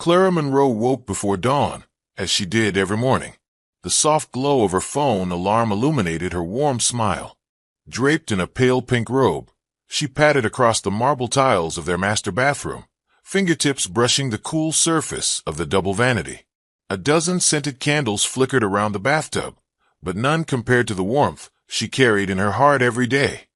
Clara Monroe woke before dawn, as she did every morning. The soft glow of her phone alarm illuminated her warm smile. Draped in a pale pink robe, she padded across the marble tiles of their master bathroom, fingertips brushing the cool surface of the double vanity. A dozen scented candles flickered around the bathtub, but none compared to the warmth she carried in her heart every day.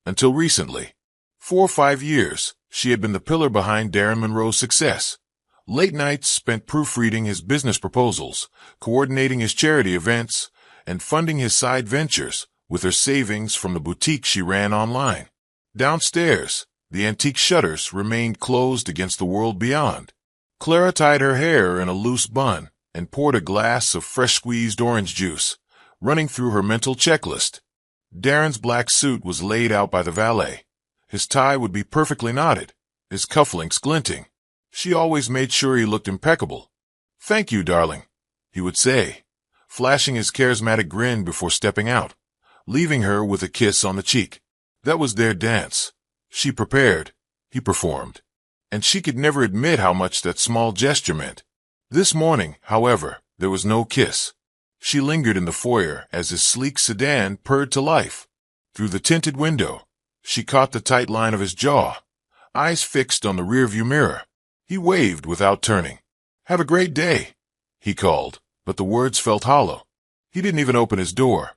Until recently. 4 or 5 years, she had been the pillar behind Darren Monroe's success. Late nights spent proofreading his business proposals, coordinating his charity events, and funding his side ventures with her savings from the boutique she ran online. Downstairs, the antique shutters remained closed against the world beyond. Clara tied her hair in a loose bun and poured a glass of fresh squeezed orange juice, running through her mental checklist. Darren's black suit was laid out by the valet. His tie would be perfectly knotted, his cufflinks glinting. She always made sure he looked impeccable. "Thank you, darling," he would say, flashing his charismatic grin before stepping out, leaving her with a kiss on the cheek. That was their dance. She prepared, he performed, and she could never admit how much that small gesture meant. This morning, however, there was no kiss. She lingered in the foyer as his sleek sedan purred to life. Through the tinted window, she caught the tight line of his jaw, eyes fixed on the rearview mirror. He waved without turning. "Have a great day," he called, but the words felt hollow. He didn't even open his door.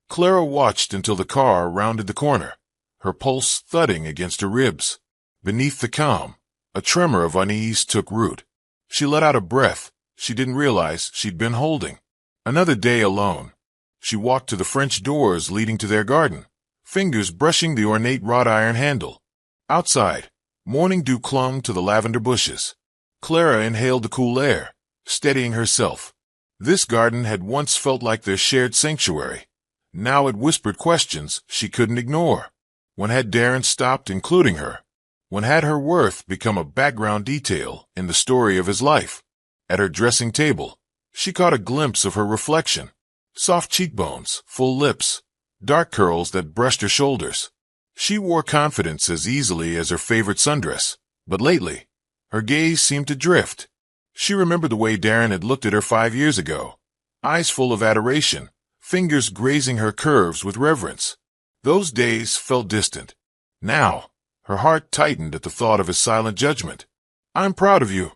Clara watched until the car rounded the corner, her pulse thudding against her ribs. Beneath the calm, a tremor of unease took root. She let out a breath she didn't realize she'd been holding. Another day alone. She walked to the French doors leading to their garden, fingers brushing the ornate wrought iron handle. Outside, morning dew clung to the lavender bushes. Clara inhaled the cool air, steadying herself. This garden had once felt like their shared sanctuary. Now it whispered questions she couldn't ignore. When had Darren stopped including her? When had her worth become a background detail in the story of his life? At her dressing table, she caught a glimpse of her reflection. Soft cheekbones, full lips, dark curls that brushed her shoulders. She wore confidence as easily as her favorite sundress, but lately, her gaze seemed to drift. She remembered the way Darren had looked at her 5 years ago, eyes full of adoration, fingers grazing her curves with reverence. Those days felt distant. Now, her heart tightened at the thought of his silent judgment. "I'm proud of you,"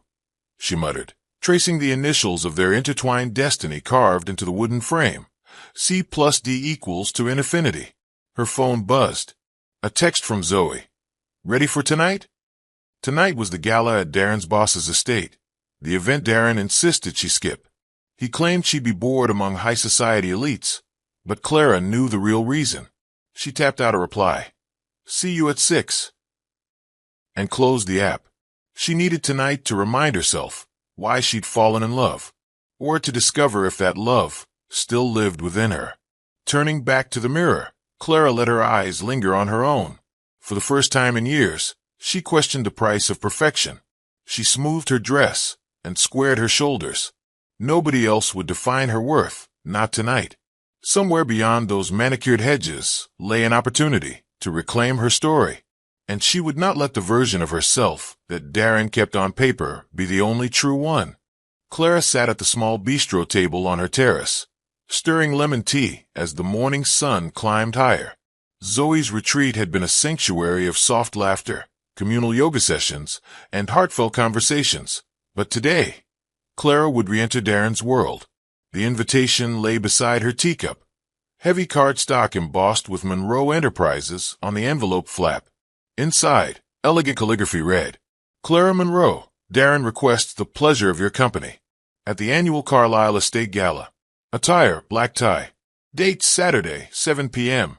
she muttered, tracing the initials of their intertwined destiny carved into the wooden frame. C+D equals to infinity. Her phone buzzed. A text from Zoe. "Ready for tonight?" Tonight was the gala at Darren's boss's estate, the event Darren insisted she skip. He claimed she'd be bored among high society elites, but Clara knew the real reason. She tapped out a reply. "See you at 6. And closed the app. She needed tonight to remind herself why she'd fallen in love, or to discover if that love still lived within her. Turning back to the mirror, Clara let her eyes linger on her own. For the first time in years, she questioned the price of perfection. She smoothed her dress and squared her shoulders. Nobody else would define her worth, not tonight. Somewhere beyond those manicured hedges lay an opportunity to reclaim her story, and she would not let the version of herself that Darren kept on paper be the only true one. Clara sat at the small bistro table on her terrace, stirring lemon tea as the morning sun climbed higher. Zoe's retreat had been a sanctuary of soft laughter, communal yoga sessions, and heartfelt conversations. But today, Clara would re-enter Darren's world. The invitation lay beside her teacup, heavy cardstock embossed with Monroe Enterprises on the envelope flap. Inside, elegant calligraphy read, "Clara Monroe, Darren requests the pleasure of your company at the annual Carlisle Estate Gala. Attire, black tie. Date Saturday, 7 p.m.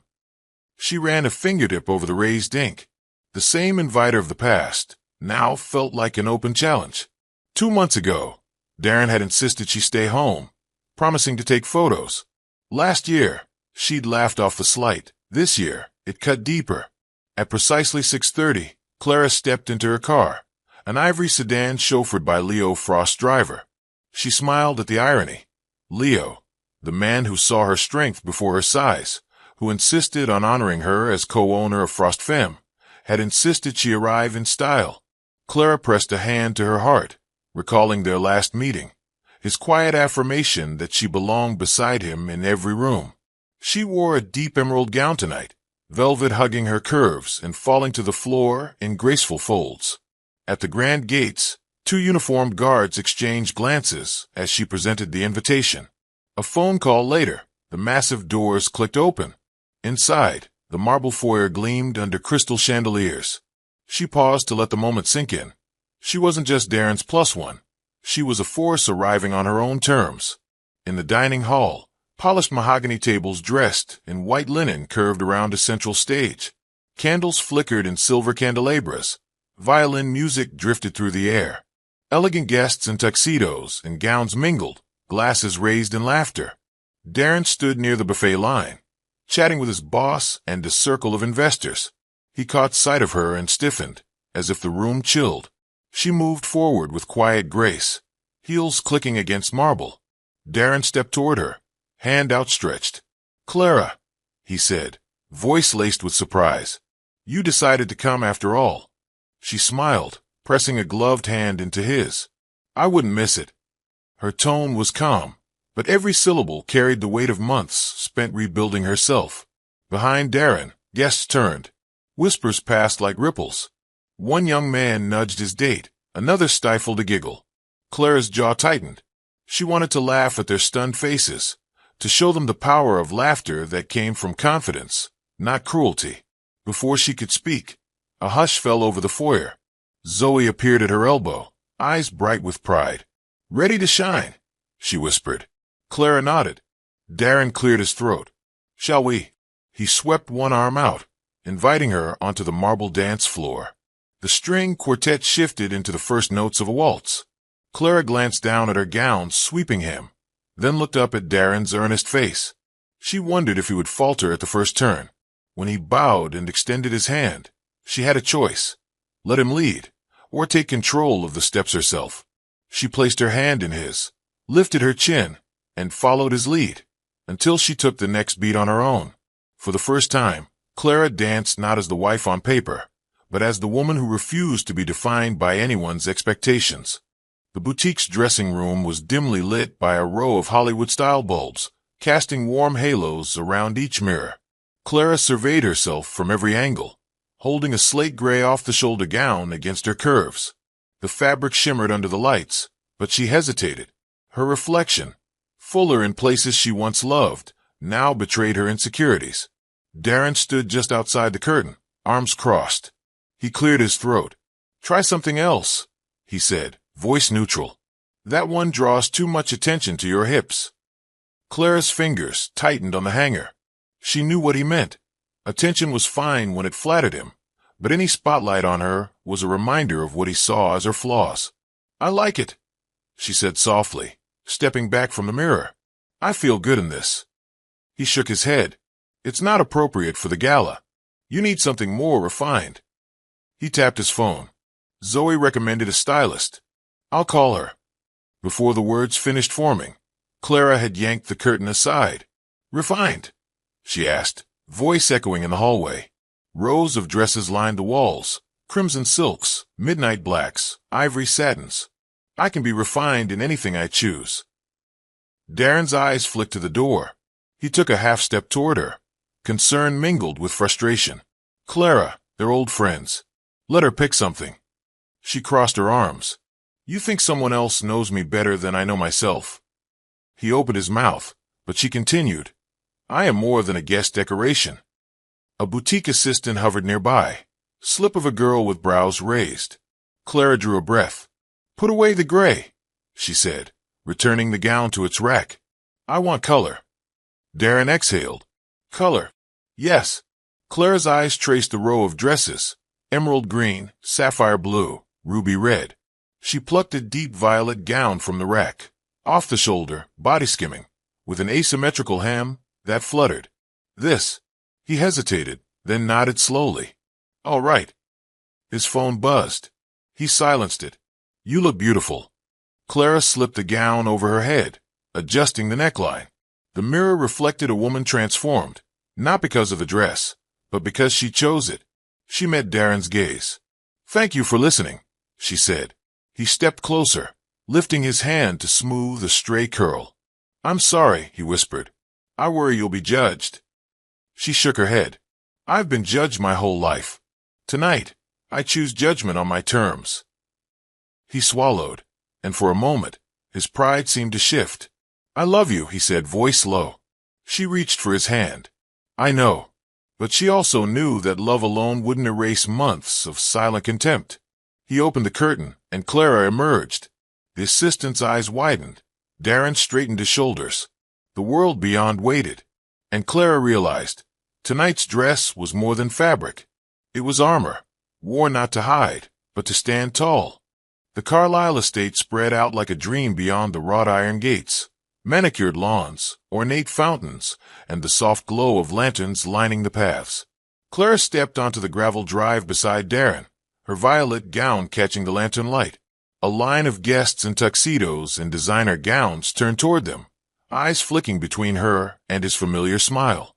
She ran a fingertip over the raised ink. The same inviter of the past now felt like an open challenge. 2 months ago, Darren had insisted she stay home, promising to take photos. Last year, she'd laughed off the slight. This year, it cut deeper. At precisely 6:30, Clara stepped into her car, an ivory sedan chauffeured by Leo Frost's driver. She smiled at the irony. Leo, the man who saw her strength before her size, who insisted on honoring her as co-owner of Frost Femme, had insisted she arrive in style. Clara pressed a hand to her heart, recalling their last meeting, his quiet affirmation that she belonged beside him in every room. She wore a deep emerald gown tonight, velvet hugging her curves and falling to the floor in graceful folds. At the grand gates, 2 uniformed guards exchanged glances as she presented the invitation. A phone call later, the massive doors clicked open. Inside, the marble foyer gleamed under crystal chandeliers. She paused to let the moment sink in. She wasn't just Darren's plus one. She was a force arriving on her own terms. In the dining hall, polished mahogany tables dressed in white linen curved around a central stage. Candles flickered in silver candelabras. Violin music drifted through the air. Elegant guests in tuxedos and gowns mingled, glasses raised in laughter. Darren stood near the buffet line, chatting with his boss and a circle of investors. He caught sight of her and stiffened, as if the room chilled. She moved forward with quiet grace, heels clicking against marble. Darren stepped toward her, hand outstretched. "Clara," he said, voice laced with surprise. "You decided to come after all." She smiled, pressing a gloved hand into his. "I wouldn't miss it." Her tone was calm, but every syllable carried the weight of months spent rebuilding herself. Behind Darren, guests turned. Whispers passed like ripples. One young man nudged his date, another stifled a giggle. Clara's jaw tightened. She wanted to laugh at their stunned faces, to show them the power of laughter that came from confidence, not cruelty. Before she could speak, a hush fell over the foyer. Zoe appeared at her elbow, eyes bright with pride. "Ready to shine," she whispered. Clara nodded. Darren cleared his throat. "Shall we?" He swept one arm out, inviting her onto the marble dance floor. The string quartet shifted into the first notes of a waltz. Clara glanced down at her gown sweeping him, then looked up at Darren's earnest face. She wondered if he would falter at the first turn. When he bowed and extended his hand, she had a choice. Let him lead, or take control of the steps herself. She placed her hand in his, lifted her chin, and followed his lead, until she took the next beat on her own. For the first time, Clara danced not as the wife on paper, but as the woman who refused to be defined by anyone's expectations. The boutique's dressing room was dimly lit by a row of Hollywood-style bulbs, casting warm halos around each mirror. Clara surveyed herself from every angle, holding a slate gray off-the-shoulder gown against her curves. The fabric shimmered under the lights, but she hesitated. Her reflection, fuller in places she once loved, now betrayed her insecurities. Darren stood just outside the curtain, arms crossed. He cleared his throat. "Try something else," he said, voice neutral. "That one draws too much attention to your hips." Clara's fingers tightened on the hanger. She knew what he meant. Attention was fine when it flattered him, but any spotlight on her was a reminder of what he saw as her flaws. "I like it," she said softly, stepping back from the mirror. "I feel good in this." He shook his head. "It's not appropriate for the gala. You need something more refined." He tapped his phone. Zoe recommended a stylist. "I'll call her." Before the words finished forming, Clara had yanked the curtain aside. "Refined?" she asked, voice echoing in the hallway. Rows of dresses lined the walls, crimson silks, midnight blacks, ivory satins. "I can be refined in anything I choose." Darren's eyes flicked to the door. He took a half step toward her. Concern mingled with frustration. "Clara, they're old friends. Let her pick something." She crossed her arms. "You think someone else knows me better than I know myself." He opened his mouth, but she continued. "I am more than a guest decoration." A boutique assistant hovered nearby, slip of a girl with brows raised. Clara drew a breath. "Put away the gray," she said, returning the gown to its rack. "I want color." Darren exhaled. "Color? Yes." Clara's eyes traced the row of dresses, emerald green, sapphire blue, ruby red. She plucked a deep violet gown from the rack, off the shoulder, body skimming, with an asymmetrical hem that fluttered. "This." He hesitated, then nodded slowly. "All right." His phone buzzed. He silenced it. "You look beautiful." Clara slipped the gown over her head, adjusting the neckline. The mirror reflected a woman transformed, not because of the dress, but because she chose it. She met Darren's gaze. "Thank you for listening," she said. He stepped closer, lifting his hand to smooth a stray curl. "I'm sorry," he whispered. "I worry you'll be judged." She shook her head. "I've been judged my whole life. Tonight, I choose judgment on my terms." He swallowed, and for a moment, his pride seemed to shift. "I love you," he said, voice low. She reached for his hand. "I know." But she also knew that love alone wouldn't erase months of silent contempt. He opened the curtain, and Clara emerged. The assistant's eyes widened. Darren straightened his shoulders. The world beyond waited. And Clara realized, tonight's dress was more than fabric. It was armor, worn not to hide, but to stand tall. The Carlisle estate spread out like a dream beyond the wrought iron gates. Manicured lawns, ornate fountains, and the soft glow of lanterns lining the paths. Clara stepped onto the gravel drive beside Darren, her violet gown catching the lantern light. A line of guests in tuxedos and designer gowns turned toward them, eyes flicking between her and his familiar smile.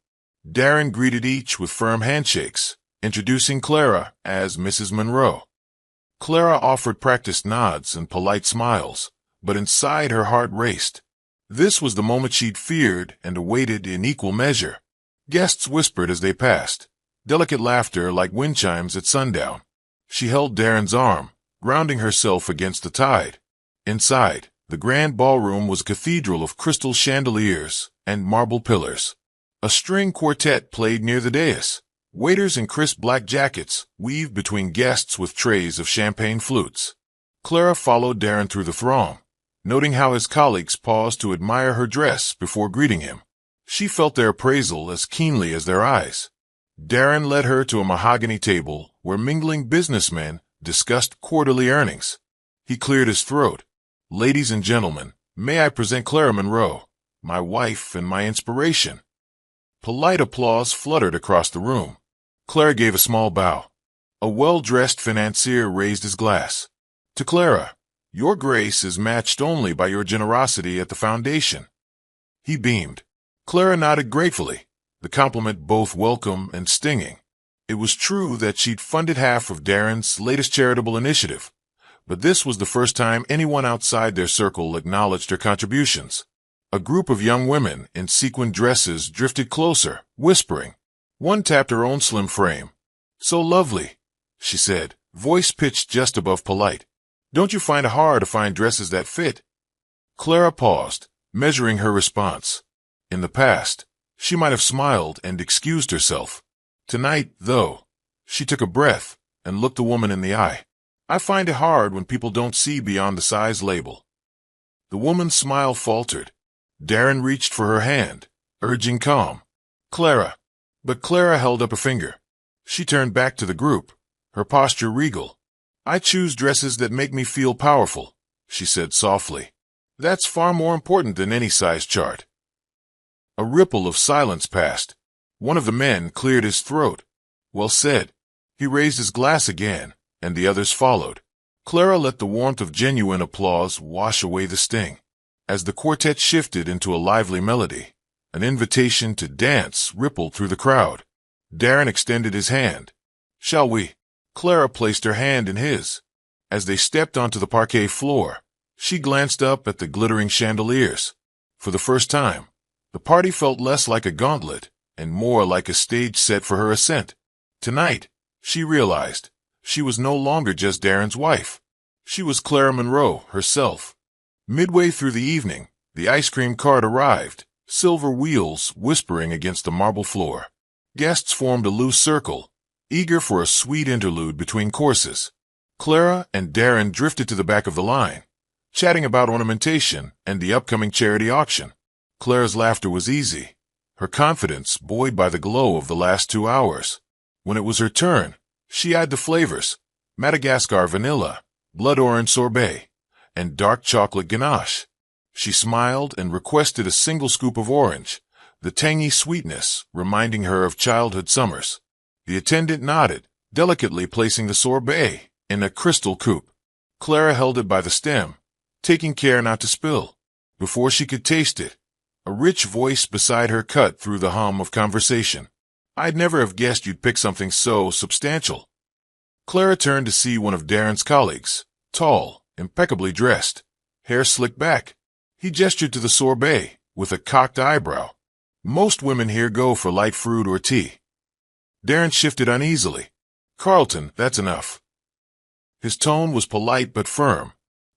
Darren greeted each with firm handshakes, introducing Clara as Mrs. Monroe. Clara offered practiced nods and polite smiles, but inside her heart raced. This was the moment she'd feared and awaited in equal measure. Guests whispered as they passed, delicate laughter like wind chimes at sundown. She held Darren's arm, grounding herself against the tide. Inside, the grand ballroom was a cathedral of crystal chandeliers and marble pillars. A string quartet played near the dais. Waiters in crisp black jackets weaved between guests with trays of champagne flutes. Clara followed Darren through the throng, noting how his colleagues paused to admire her dress before greeting him. She felt their appraisal as keenly as their eyes. Darren led her to a mahogany table where mingling businessmen discussed quarterly earnings. He cleared his throat. "Ladies and gentlemen, may I present Clara Monroe, my wife and my inspiration." Polite applause fluttered across the room. Clara gave a small bow. A well-dressed financier raised his glass. "To Clara, your grace is matched only by your generosity at the foundation." He beamed. Clara nodded gratefully, the compliment both welcome and stinging. It was true that she'd funded half of Darren's latest charitable initiative, but this was the first time anyone outside their circle acknowledged her contributions. A group of young women in sequined dresses drifted closer, whispering. One tapped her own slim frame. "So lovely," she said, voice pitched just above polite. "Don't you find it hard to find dresses that fit?" Clara paused, measuring her response. In the past, she might have smiled and excused herself. Tonight, though, she took a breath and looked the woman in the eye. "I find it hard when people don't see beyond the size label." The woman's smile faltered. Darren reached for her hand, urging calm. "Clara." But Clara held up a finger. She turned back to the group, her posture regal. "I choose dresses that make me feel powerful," she said softly. "That's far more important than any size chart." A ripple of silence passed. One of the men cleared his throat. "Well said." He raised his glass again, and the others followed. Clara let the warmth of genuine applause wash away the sting. As the quartet shifted into a lively melody, an invitation to dance rippled through the crowd. Darren extended his hand. "Shall we?" Clara placed her hand in his. As they stepped onto the parquet floor, she glanced up at the glittering chandeliers. For the first time, the party felt less like a gauntlet and more like a stage set for her ascent. Tonight, she realized, she was no longer just Darren's wife. She was Clara Monroe herself. Midway through the evening, the ice cream cart arrived, silver wheels whispering against the marble floor. Guests formed a loose circle, eager for a sweet interlude between courses. Clara and Darren drifted to the back of the line, chatting about ornamentation and the upcoming charity auction. Clara's laughter was easy, her confidence buoyed by the glow of the last 2 hours. When it was her turn, she eyed the flavors: Madagascar vanilla, blood orange sorbet, and dark chocolate ganache. She smiled and requested a single scoop of orange, the tangy sweetness reminding her of childhood summers. The attendant nodded, delicately placing the sorbet in a crystal coupe. Clara held it by the stem, taking care not to spill. Before she could taste it, a rich voice beside her cut through the hum of conversation. "I'd never have guessed you'd pick something so substantial." Clara turned to see one of Darren's colleagues, tall, impeccably dressed, hair slicked back. He gestured to the sorbet, with a cocked eyebrow. Most women here go for light fruit or tea. Darren shifted uneasily. Carlton, that's enough. His tone was polite but firm.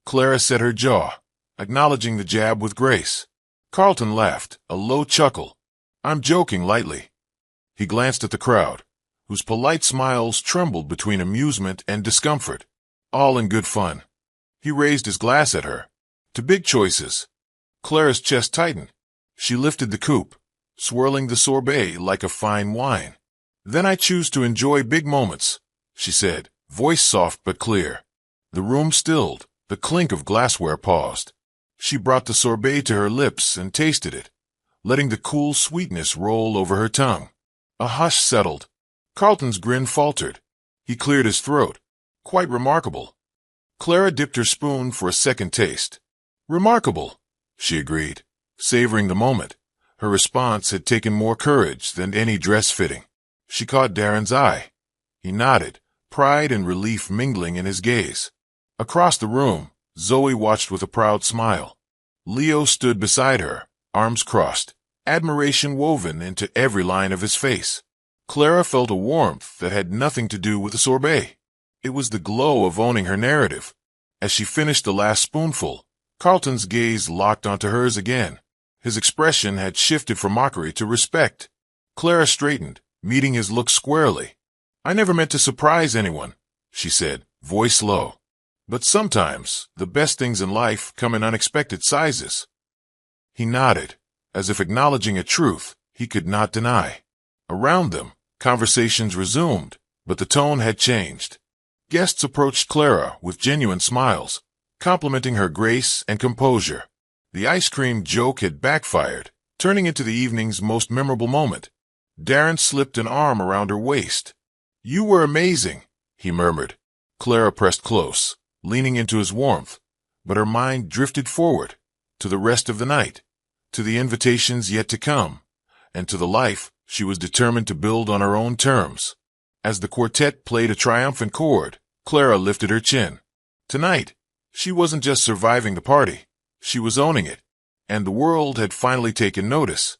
Clara set her jaw, acknowledging the jab with grace. Carlton laughed, a low chuckle. I'm joking lightly. He glanced at the crowd, whose polite smiles trembled between amusement and discomfort. All in good fun. He raised his glass at her. To big choices. Clara's chest tightened. She lifted the coupe, swirling the sorbet like a fine wine. Then I choose to enjoy big moments, she said, voice soft but clear. The room stilled. The clink of glassware paused. She brought the sorbet to her lips and tasted it, letting the cool sweetness roll over her tongue. A hush settled. Carlton's grin faltered. He cleared his throat. Quite remarkable. Clara dipped her spoon for a second taste. Remarkable, she agreed, savoring the moment. Her response had taken more courage than any dress fitting. She caught Darren's eye. He nodded, pride and relief mingling in his gaze. Across the room, Zoe watched with a proud smile. Leo stood beside her, arms crossed, admiration woven into every line of his face. Clara felt a warmth that had nothing to do with the sorbet. It was the glow of owning her narrative. As she finished the last spoonful, Carlton's gaze locked onto hers again. His expression had shifted from mockery to respect. Clara straightened, meeting his look squarely. I never meant to surprise anyone, she said, voice low. But sometimes, the best things in life come in unexpected sizes. He nodded, as if acknowledging a truth he could not deny. Around them, conversations resumed, but the tone had changed. Guests approached Clara with genuine smiles, complimenting her grace and composure. The ice cream joke had backfired, turning into the evening's most memorable moment. Darren slipped an arm around her waist. You were amazing, he murmured. Clara pressed close, leaning into his warmth, but her mind drifted forward, to the rest of the night, to the invitations yet to come, and to the life she was determined to build on her own terms. As the quartet played a triumphant chord, Clara lifted her chin. Tonight, she wasn't just surviving the party, she was owning it, and the world had finally taken notice.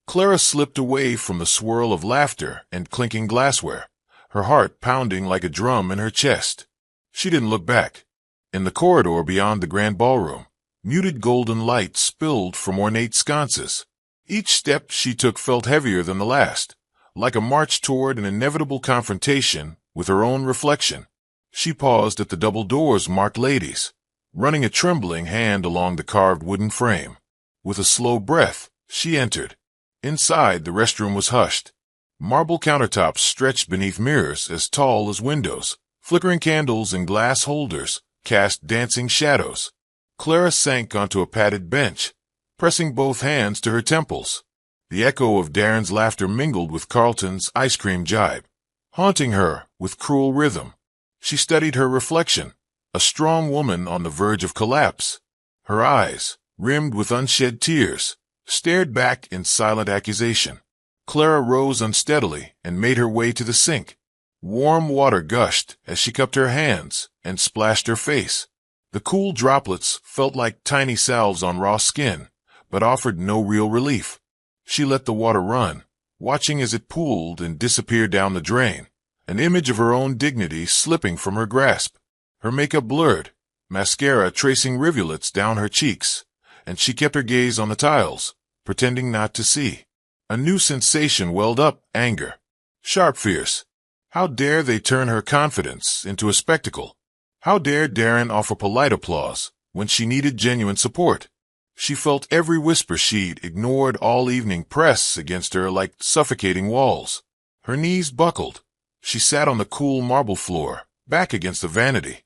Clara slipped away from the swirl of laughter and clinking glassware, her heart pounding like a drum in her chest. She didn't look back. In the corridor beyond the grand ballroom, muted golden light spilled from ornate sconces. Each step she took felt heavier than the last, like a march toward an inevitable confrontation with her own reflection. She paused at the double doors marked ladies, running a trembling hand along the carved wooden frame. With a slow breath, she entered. Inside, the restroom was hushed. Marble countertops stretched beneath mirrors as tall as windows. Flickering candles in glass holders cast dancing shadows. Clara sank onto a padded bench, pressing both hands to her temples. The echo of Darren's laughter mingled with Carlton's ice cream jibe, haunting her with cruel rhythm. She studied her reflection, a strong woman on the verge of collapse. Her eyes, rimmed with unshed tears, stared back in silent accusation. Clara rose unsteadily and made her way to the sink. Warm water gushed as she cupped her hands and splashed her face. The cool droplets felt like tiny salves on raw skin, but offered no real relief. She let the water run, watching as it pooled and disappeared down the drain, an image of her own dignity slipping from her grasp. Her makeup blurred, mascara tracing rivulets down her cheeks, and she kept her gaze on the tiles, pretending not to see. A new sensation welled up, anger. Sharp, fierce. How dare they turn her confidence into a spectacle? How dare Darren offer polite applause when she needed genuine support? She felt every whisper she'd ignored all evening press against her like suffocating walls. Her knees buckled. She sat on the cool marble floor, back against the vanity.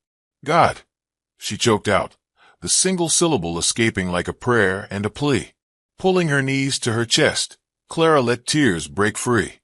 God, she choked out, the single syllable escaping like a prayer and a plea. Pulling her knees to her chest, Clara let tears break free.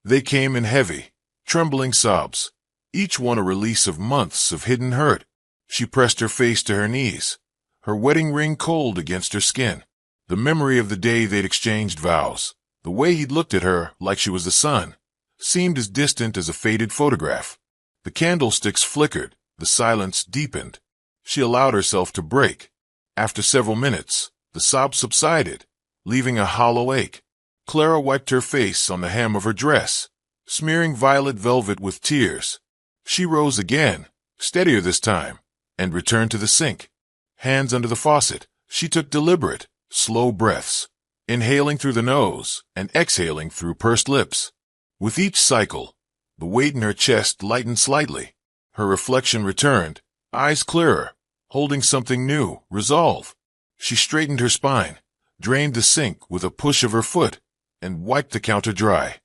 They came in heavy, trembling sobs, each one a release of months of hidden hurt. She pressed her face to her knees, her wedding ring cold against her skin. The memory of the day they'd exchanged vows, the way he'd looked at her like she was the sun, seemed as distant as a faded photograph. The candlesticks flickered, the silence deepened. She allowed herself to break. After several minutes, the sobs subsided, leaving a hollow ache. Clara wiped her face on the hem of her dress, smearing violet velvet with tears. She rose again, steadier this time, and returned to the sink. Hands under the faucet, she took deliberate, slow breaths, inhaling through the nose and exhaling through pursed lips. With each cycle, the weight in her chest lightened slightly. Her reflection returned, eyes clearer, holding something new, resolve. She straightened her spine, drained the sink with a push of her foot, and wiped the counter dry.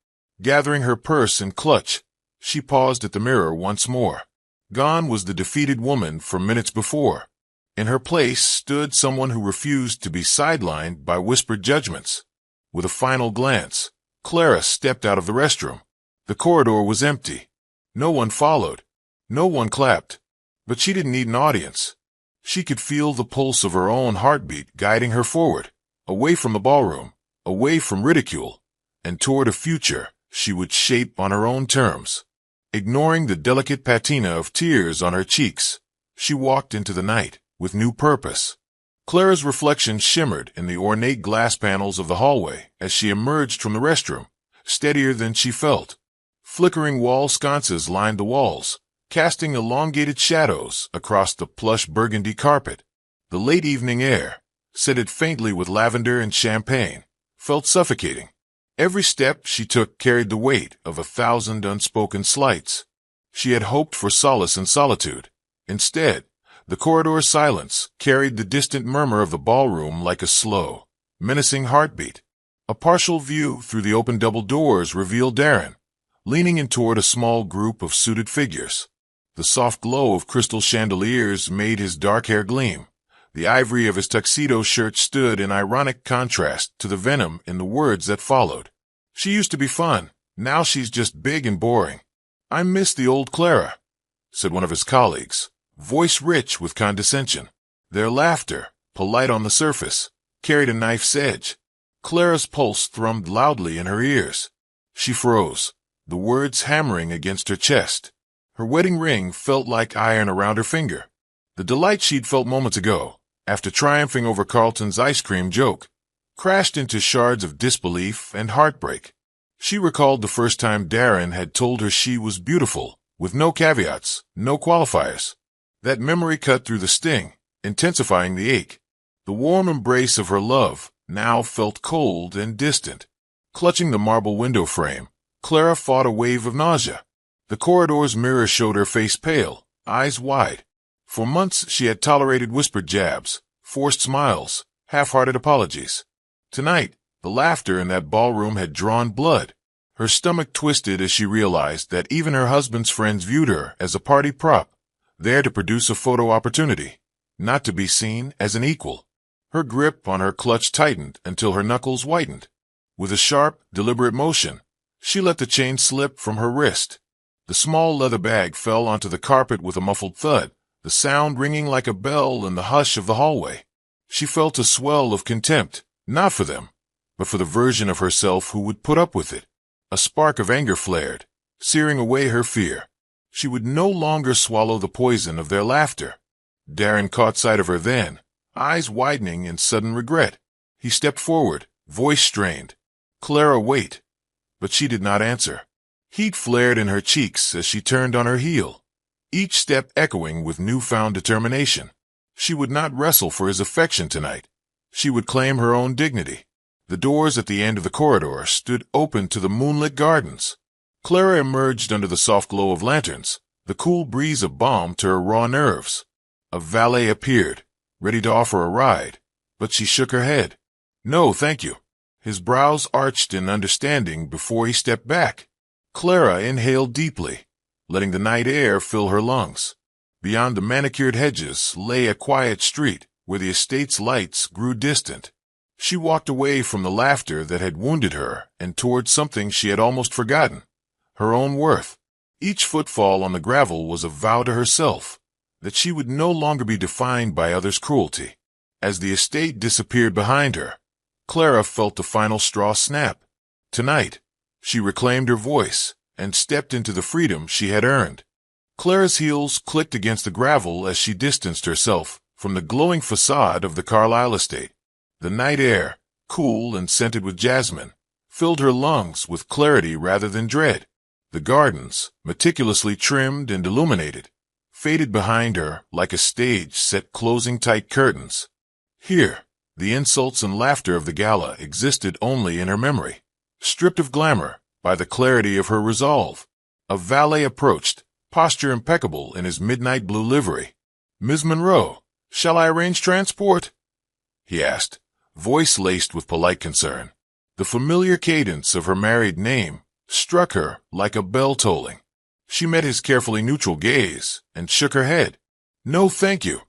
Gathering her purse and clutch, she paused at the mirror once more. Gone was the defeated woman from minutes before. In her place stood someone who refused to be sidelined by whispered judgments. With a final glance, Clara stepped out of the restroom. The corridor was empty. No one followed. No one clapped. But she didn't need an audience. She could feel the pulse of her own heartbeat guiding her forward, away from the ballroom, away from ridicule, and toward a future she would shape on her own terms. Ignoring the delicate patina of tears on her cheeks, she walked into the night with new purpose. Clara's reflection shimmered in the ornate glass panels of the hallway as she emerged from the restroom, steadier than she felt. Flickering wall sconces lined the walls, casting elongated shadows across the plush burgundy carpet. The late evening air, scented faintly with lavender and champagne, felt suffocating. Every step she took carried the weight of 1,000 unspoken slights. She had hoped for solace in solitude. Instead, the corridor's silence carried the distant murmur of the ballroom like a slow, menacing heartbeat. A partial view through the open double doors revealed Darren, leaning in toward a small group of suited figures. The soft glow of crystal chandeliers made his dark hair gleam. The ivory of his tuxedo shirt stood in ironic contrast to the venom in the words that followed. She used to be fun. Now she's just big and boring. I miss the old Clara, said one of his colleagues, voice rich with condescension. Their laughter, polite on the surface, carried a knife's edge. Clara's pulse thrummed loudly in her ears. She froze, the words hammering against her chest. Her wedding ring felt like iron around her finger. The delight she'd felt moments ago, after triumphing over Carlton's ice cream joke, crashed into shards of disbelief and heartbreak. She recalled the first time Darren had told her she was beautiful, with no caveats, no qualifiers. That memory cut through the sting, intensifying the ache. The warm embrace of her love now felt cold and distant. Clutching the marble window frame, Clara fought a wave of nausea. The corridor's mirror showed her face pale, eyes wide. For months she had tolerated whispered jabs, forced smiles, half-hearted apologies. Tonight, the laughter in that ballroom had drawn blood. Her stomach twisted as she realized that even her husband's friends viewed her as a party prop, there to produce a photo opportunity, not to be seen as an equal. Her grip on her clutch tightened until her knuckles whitened. With a sharp, deliberate motion, she let the chain slip from her wrist. The small leather bag fell onto the carpet with a muffled thud, the sound ringing like a bell in the hush of the hallway. She felt a swell of contempt, not for them, but for the version of herself who would put up with it. A spark of anger flared, searing away her fear. She would no longer swallow the poison of their laughter. Darren caught sight of her then, eyes widening in sudden regret. He stepped forward, voice strained. Clara, wait. But she did not answer. Heat flared in her cheeks as she turned on her heel, each step echoing with newfound determination. She would not wrestle for his affection tonight. She would claim her own dignity. The doors at the end of the corridor stood open to the moonlit gardens. Clara emerged under the soft glow of lanterns, the cool breeze of balm to her raw nerves. A valet appeared, ready to offer a ride, but she shook her head. No, thank you. His brows arched in understanding before he stepped back. Clara inhaled deeply, letting the night air fill her lungs. Beyond the manicured hedges lay a quiet street where the estate's lights grew distant. She walked away from the laughter that had wounded her and toward something she had almost forgotten, her own worth. Each footfall on the gravel was a vow to herself that she would no longer be defined by others' cruelty. As the estate disappeared behind her, Clara felt the final straw snap. Tonight, she reclaimed her voice and stepped into the freedom she had earned. Clara's heels clicked against the gravel as she distanced herself from the glowing facade of the Carlisle estate. The night air, cool and scented with jasmine, filled her lungs with clarity rather than dread. The gardens, meticulously trimmed and illuminated, faded behind her like a stage set closing tight curtains. Here, the insults and laughter of the gala existed only in her memory, stripped of glamour by the clarity of her resolve. A valet approached, posture impeccable in his midnight blue livery. "Ms. Monroe, shall I arrange transport?" he asked, voice laced with polite concern. The familiar cadence of her married name struck her like a bell tolling. She met his carefully neutral gaze and shook her head. "No, thank you,"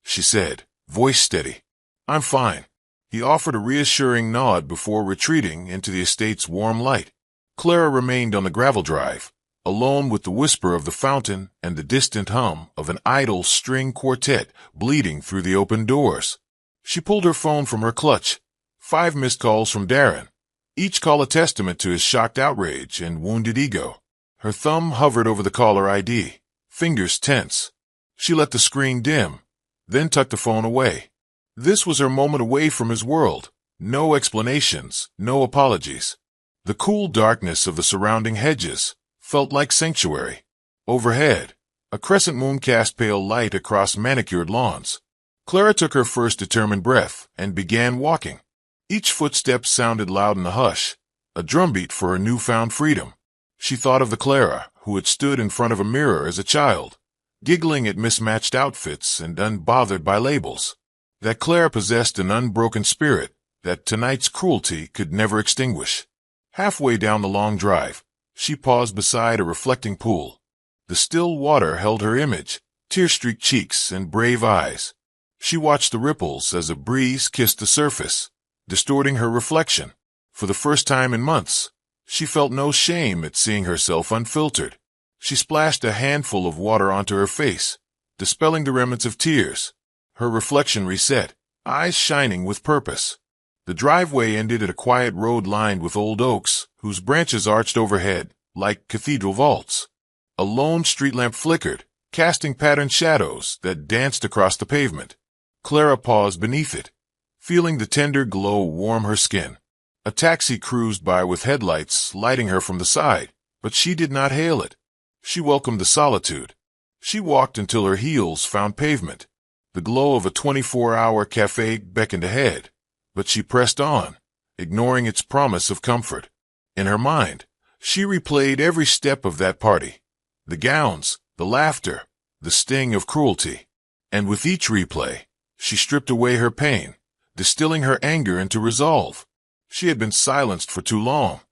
she said, voice steady. "I'm fine." He offered a reassuring nod before retreating into the estate's warm light. Clara remained on the gravel drive, alone with the whisper of the fountain and the distant hum of an idle string quartet bleeding through the open doors. She pulled her phone from her clutch. 5 missed calls from Darren, each call a testament to his shocked outrage and wounded ego. Her thumb hovered over the caller ID, fingers tense. She let the screen dim, then tucked the phone away. This was her moment away from his world. No explanations, no apologies. The cool darkness of the surrounding hedges felt like sanctuary. Overhead, a crescent moon cast pale light across manicured lawns. Clara took her first determined breath and began walking. Each footstep sounded loud in the hush, a drumbeat for her newfound freedom. She thought of the Clara who had stood in front of a mirror as a child, giggling at mismatched outfits and unbothered by labels. That Clara possessed an unbroken spirit that tonight's cruelty could never extinguish. Halfway down the long drive, she paused beside a reflecting pool. The still water held her image, tear-streaked cheeks and brave eyes. She watched the ripples as a breeze kissed the surface, distorting her reflection. For the first time in months, she felt no shame at seeing herself unfiltered. She splashed a handful of water onto her face, dispelling the remnants of tears. Her reflection reset, eyes shining with purpose. The driveway ended at a quiet road lined with old oaks, whose branches arched overhead like cathedral vaults. A lone street lamp flickered, casting patterned shadows that danced across the pavement. Clara paused beneath it, feeling the tender glow warm her skin. A taxi cruised by with headlights lighting her from the side, but she did not hail it. She welcomed the solitude. She walked until her heels found pavement. The glow of a 24-hour cafe beckoned ahead, but she pressed on, ignoring its promise of comfort. In her mind, she replayed every step of that party. The gowns, the laughter, the sting of cruelty. And with each replay, she stripped away her pain, distilling her anger into resolve. She had been silenced for too long.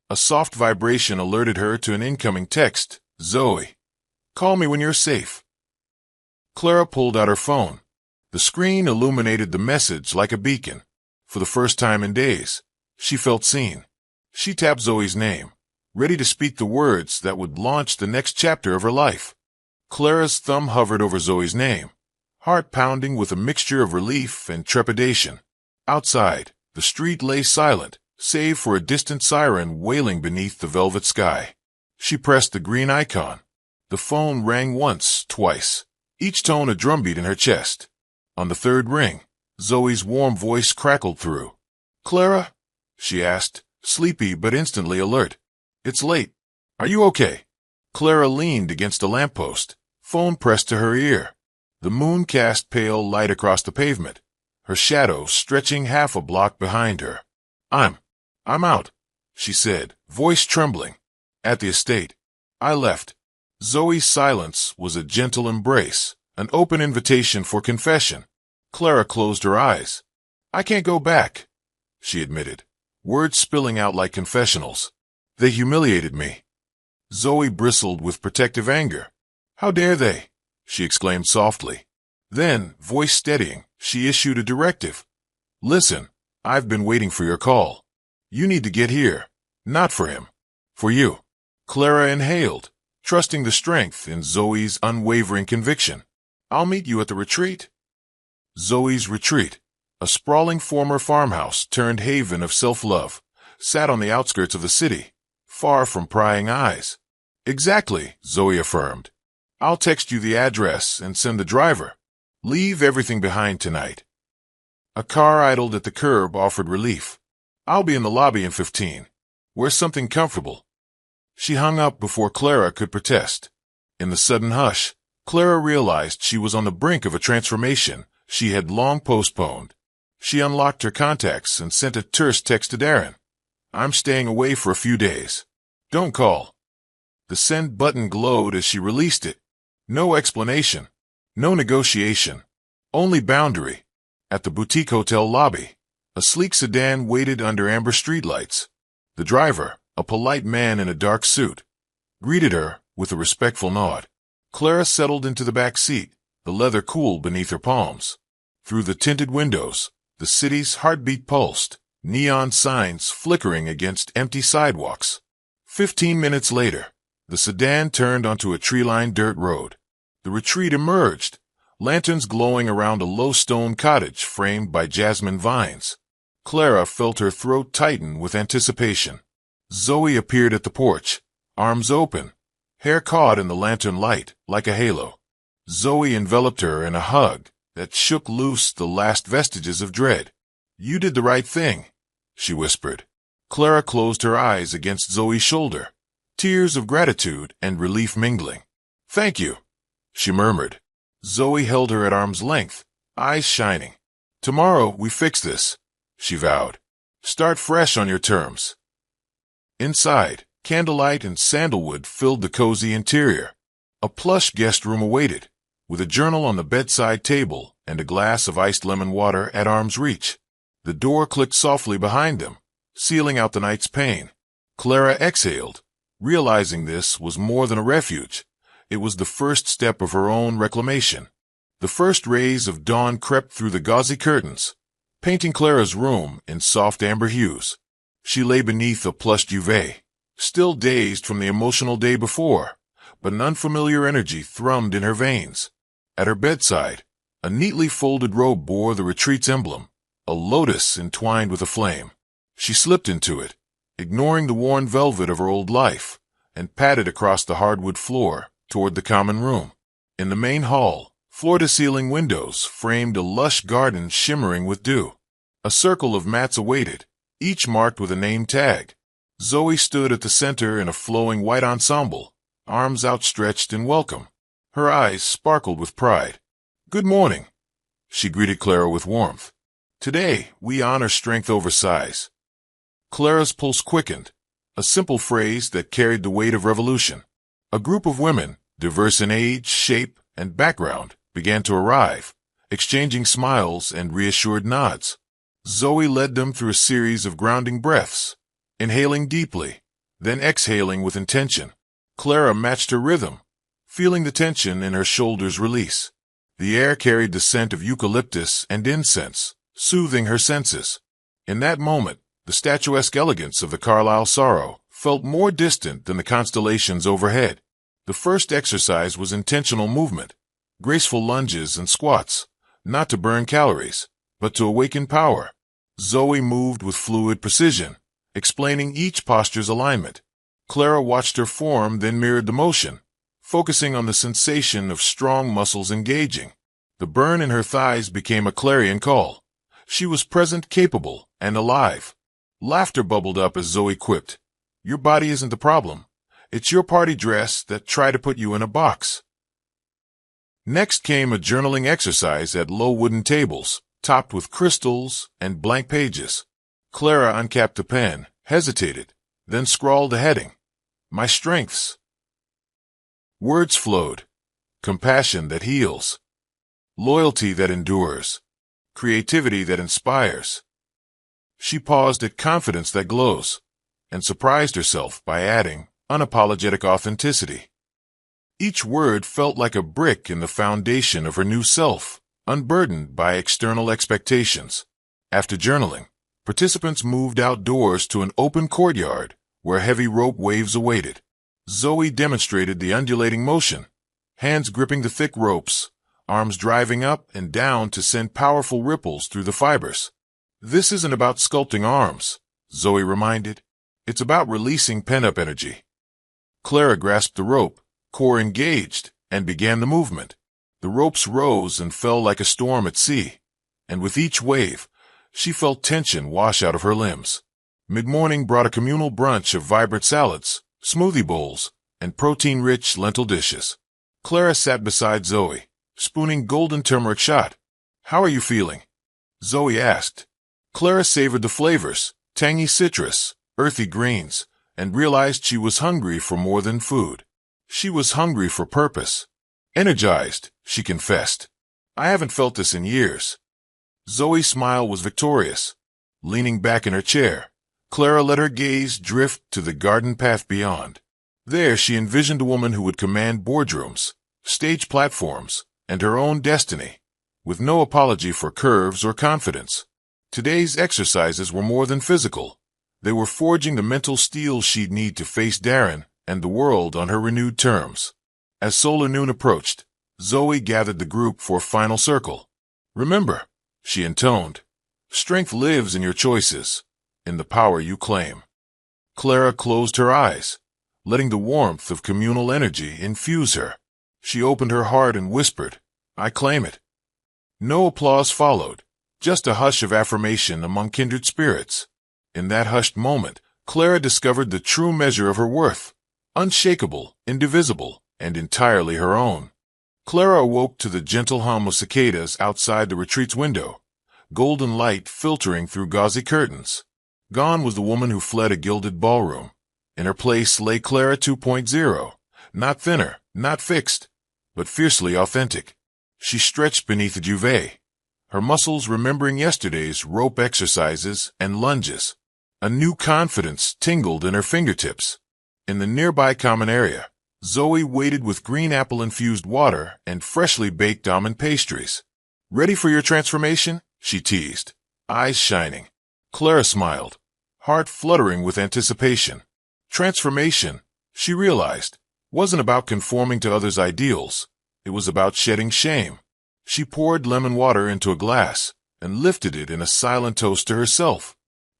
A soft vibration alerted her to an incoming text. "Zoe, call me when you're safe." Clara pulled out her phone. The screen illuminated the message like a beacon. For the first time in days, she felt seen. She tapped Zoe's name, ready to speak the words that would launch the next chapter of her life. Clara's thumb hovered over Zoe's name, heart pounding with a mixture of relief and trepidation. Outside, the street lay silent, save for a distant siren wailing beneath the velvet sky. She pressed the green icon. The phone rang once, twice, each tone a drumbeat in her chest. On the third ring, Zoe's warm voice crackled through. "Clara?" she asked, sleepy but instantly alert. "It's late. Are you okay?" Clara leaned against a lamppost, phone pressed to her ear. The moon cast pale light across the pavement, her shadow stretching half a block behind her. I'm out," she said, voice trembling. "At the estate. I left." Zoe's silence was a gentle embrace, an open invitation for confession. Clara closed her eyes. "I can't go back," she admitted, words spilling out like confessionals. "They humiliated me." Zoe bristled with protective anger. "How dare they?" she exclaimed softly. Then, voice steadying, she issued a directive. "Listen, I've been waiting for your call. You need to get here. Not for him. For you." Clara inhaled, trusting the strength in Zoe's unwavering conviction. "I'll meet you at the retreat." Zoe's retreat, a sprawling former farmhouse turned haven of self-love, sat on the outskirts of the city, far from prying eyes. "Exactly," Zoe affirmed. "I'll text you the address and send the driver. Leave everything behind tonight. A car idled at the curb offered relief. I'll be in the lobby in 15. Wear something comfortable. She hung up before Clara could protest. In the sudden hush, Clara realized she was on the brink of a transformation she had long postponed. She unlocked her contacts and sent a terse text to Darren. I'm staying away for a few days. Don't call. The send button glowed as she released it. No explanation. No negotiation. Only boundary. At the boutique hotel lobby, a sleek sedan waited under amber streetlights. The driver, a polite man in a dark suit, greeted her with a respectful nod. Clara settled into the back seat, the leather cool beneath her palms. Through the tinted windows, the city's heartbeat pulsed, neon signs flickering against empty sidewalks. 15 minutes later, the sedan turned onto a tree-lined dirt road. The retreat emerged, lanterns glowing around a low stone cottage framed by jasmine vines. Clara felt her throat tighten with anticipation. Zoe appeared at the porch, arms open, hair caught in the lantern light like a halo. Zoe enveloped her in a hug that shook loose the last vestiges of dread. You did the right thing, she whispered. Clara closed her eyes against Zoe's shoulder, tears of gratitude and relief mingling. Thank you, she murmured. Zoe held her at arm's length, eyes shining. Tomorrow we fix this, she vowed. Start fresh on your terms. Inside, candlelight and sandalwood filled the cozy interior. A plush guest room awaited, with a journal on the bedside table and a glass of iced lemon water at arm's reach. The door clicked softly behind them, sealing out the night's pain. Clara exhaled, realizing this was more than a refuge. It was the first step of her own reclamation. The first rays of dawn crept through the gauzy curtains, painting Clara's room in soft amber hues. She lay beneath a plush duvet, still dazed from the emotional day before, but an unfamiliar energy thrummed in her veins. At her bedside, a neatly folded robe bore the retreat's emblem, a lotus entwined with a flame. She slipped into it, ignoring the worn velvet of her old life, and padded across the hardwood floor toward the common room. In the main hall, floor-to-ceiling windows framed a lush garden shimmering with dew. A circle of mats awaited, each marked with a name tag. Zoe stood at the center in a flowing white ensemble, arms outstretched in welcome. Her eyes sparkled with pride. Good morning, she greeted Clara with warmth. Today, we honor strength over size. Clara's pulse quickened, a simple phrase that carried the weight of revolution. A group of women, diverse in age, shape, and background, began to arrive, exchanging smiles and reassured nods. Zoe led them through a series of grounding breaths, inhaling deeply, then exhaling with intention. Clara matched her rhythm, feeling the tension in her shoulders release. The air carried the scent of eucalyptus and incense, soothing her senses. In that moment, the statuesque elegance of the Carlisle sorrow felt more distant than the constellations overhead. The first exercise was intentional movement, graceful lunges and squats, not to burn calories, but to awaken power. Zoe moved with fluid precision, explaining each posture's alignment. Clara watched her form, then mirrored the motion, focusing on the sensation of strong muscles engaging. The burn in her thighs became a clarion call. She was present, capable, and alive. Laughter bubbled up as Zoe quipped, Your body isn't the problem. It's your party dress that tried to put you in a box. Next came a journaling exercise at low wooden tables, topped with crystals and blank pages. Clara uncapped a pen, hesitated, then scrawled a heading. My strengths. Words flowed. Compassion that heals. Loyalty that endures. Creativity that inspires. She paused at confidence that glows, and surprised herself by adding unapologetic authenticity. Each word felt like a brick in the foundation of her new self, unburdened by external expectations. After journaling, participants moved outdoors to an open courtyard where heavy rope waves awaited. Zoe demonstrated the undulating motion, hands gripping the thick ropes, arms driving up and down to send powerful ripples through the fibers. This isn't about sculpting arms, Zoe reminded. It's about releasing pent-up energy. Clara grasped the rope, core engaged, and began the movement. The ropes rose and fell like a storm at sea, and with each wave, she felt tension wash out of her limbs. Mid-morning brought a communal brunch of vibrant salads, smoothie bowls, and protein-rich lentil dishes. Clara sat beside Zoe, spooning golden turmeric shot. "How are you feeling?" Zoe asked. Clara savored the flavors, tangy citrus, earthy greens, and realized she was hungry for more than food. She was hungry for purpose. "Energized," she confessed. "I haven't felt this in years." Zoe's smile was victorious. Leaning back in her chair, Clara let her gaze drift to the garden path beyond. There she envisioned a woman who would command boardrooms, stage platforms, and her own destiny, with no apology for curves or confidence. Today's exercises were more than physical. They were forging the mental steel she'd need to face Darren and the world on her renewed terms. As solar noon approached, Zoe gathered the group for a final circle. "Remember," she intoned, "strength lives in your choices, in the power you claim." Clara closed her eyes, letting the warmth of communal energy infuse her. She opened her heart and whispered, "I claim it." No applause followed, just a hush of affirmation among kindred spirits. In that hushed moment, Clara discovered the true measure of her worth, unshakable, indivisible, and entirely her own. Clara awoke to the gentle hum of cicadas outside the retreat's window, golden light filtering through gauzy curtains. Gone was the woman who fled a gilded ballroom. In her place lay Clara 2.0, not thinner, not fixed, but fiercely authentic. She stretched beneath the duvet, her muscles remembering yesterday's rope exercises and lunges. A new confidence tingled in her fingertips. In the nearby common area, Zoe waited with green apple-infused water and freshly baked almond pastries. "Ready for your transformation?" she teased, eyes shining. Clara smiled, heart fluttering with anticipation. Transformation, she realized, wasn't about conforming to others' ideals. It was about shedding shame. She poured lemon water into a glass and lifted it in a silent toast to herself.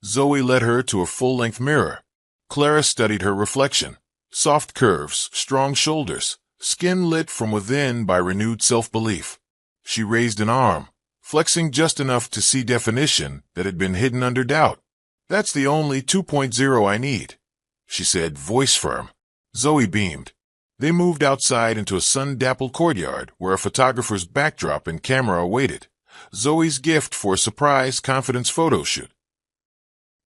Zoe led her to a full-length mirror. Clara studied her reflection. Soft curves, strong shoulders, skin lit from within by renewed self-belief. She raised an arm, flexing just enough to see definition that had been hidden under doubt. "That's the only 2.0 I need," she said, voice firm. Zoe beamed. They moved outside into a sun-dappled courtyard where a photographer's backdrop and camera awaited, Zoe's gift for a surprise confidence photo shoot.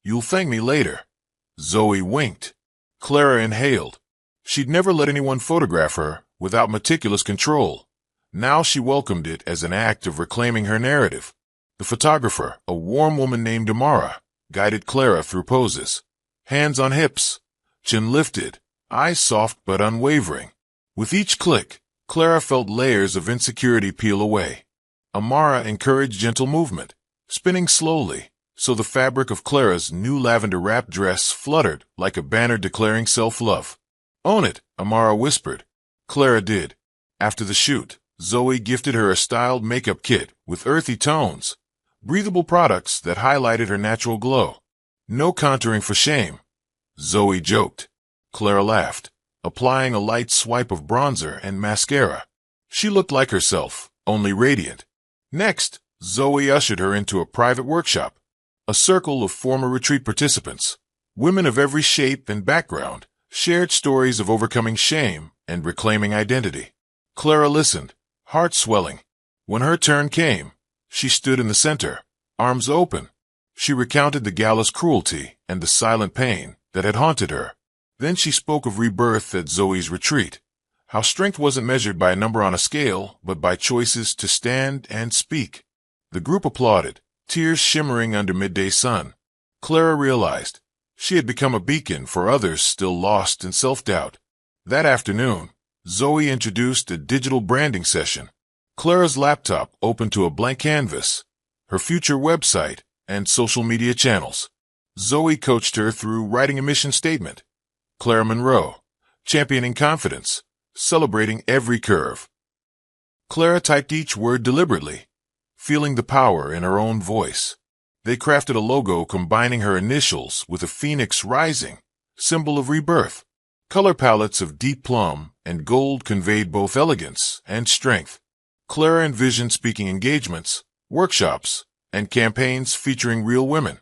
"You'll thank me later." Zoe winked. Clara inhaled. She'd never let anyone photograph her without meticulous control. Now she welcomed it as an act of reclaiming her narrative. The photographer, a warm woman named Amara, guided Clara through poses. Hands on hips, chin lifted, eyes soft but unwavering. With each click, Clara felt layers of insecurity peel away. Amara encouraged gentle movement, spinning slowly, so the fabric of Clara's new lavender wrap dress fluttered like a banner declaring self-love. "Own it," Amara whispered. Clara did. After the shoot, Zoe gifted her a styled makeup kit with earthy tones, breathable products that highlighted her natural glow. "No contouring for shame," Zoe joked. Clara laughed, applying a light swipe of bronzer and mascara. She looked like herself, only radiant. Next, Zoe ushered her into a private workshop. A circle of former retreat participants, women of every shape and background, shared stories of overcoming shame and reclaiming identity. Clara listened, heart swelling. When her turn came, she stood in the center, arms open. She recounted the gala's cruelty and the silent pain that had haunted her. Then she spoke of rebirth at Zoe's retreat, how strength wasn't measured by a number on a scale, but by choices to stand and speak. The group applauded, tears shimmering under midday sun. Clara realized she had become a beacon for others still lost in self-doubt. That afternoon, Zoe introduced a digital branding session. Clara's laptop opened to a blank canvas, her future website, and social media channels. Zoe coached her through writing a mission statement. Clara Monroe, championing confidence, celebrating every curve. Clara typed each word deliberately, feeling the power in her own voice. They crafted a logo combining her initials with a phoenix rising, symbol of rebirth. Color palettes of deep plum and gold conveyed both elegance and strength. Clara envisioned speaking engagements, workshops, and campaigns featuring real women.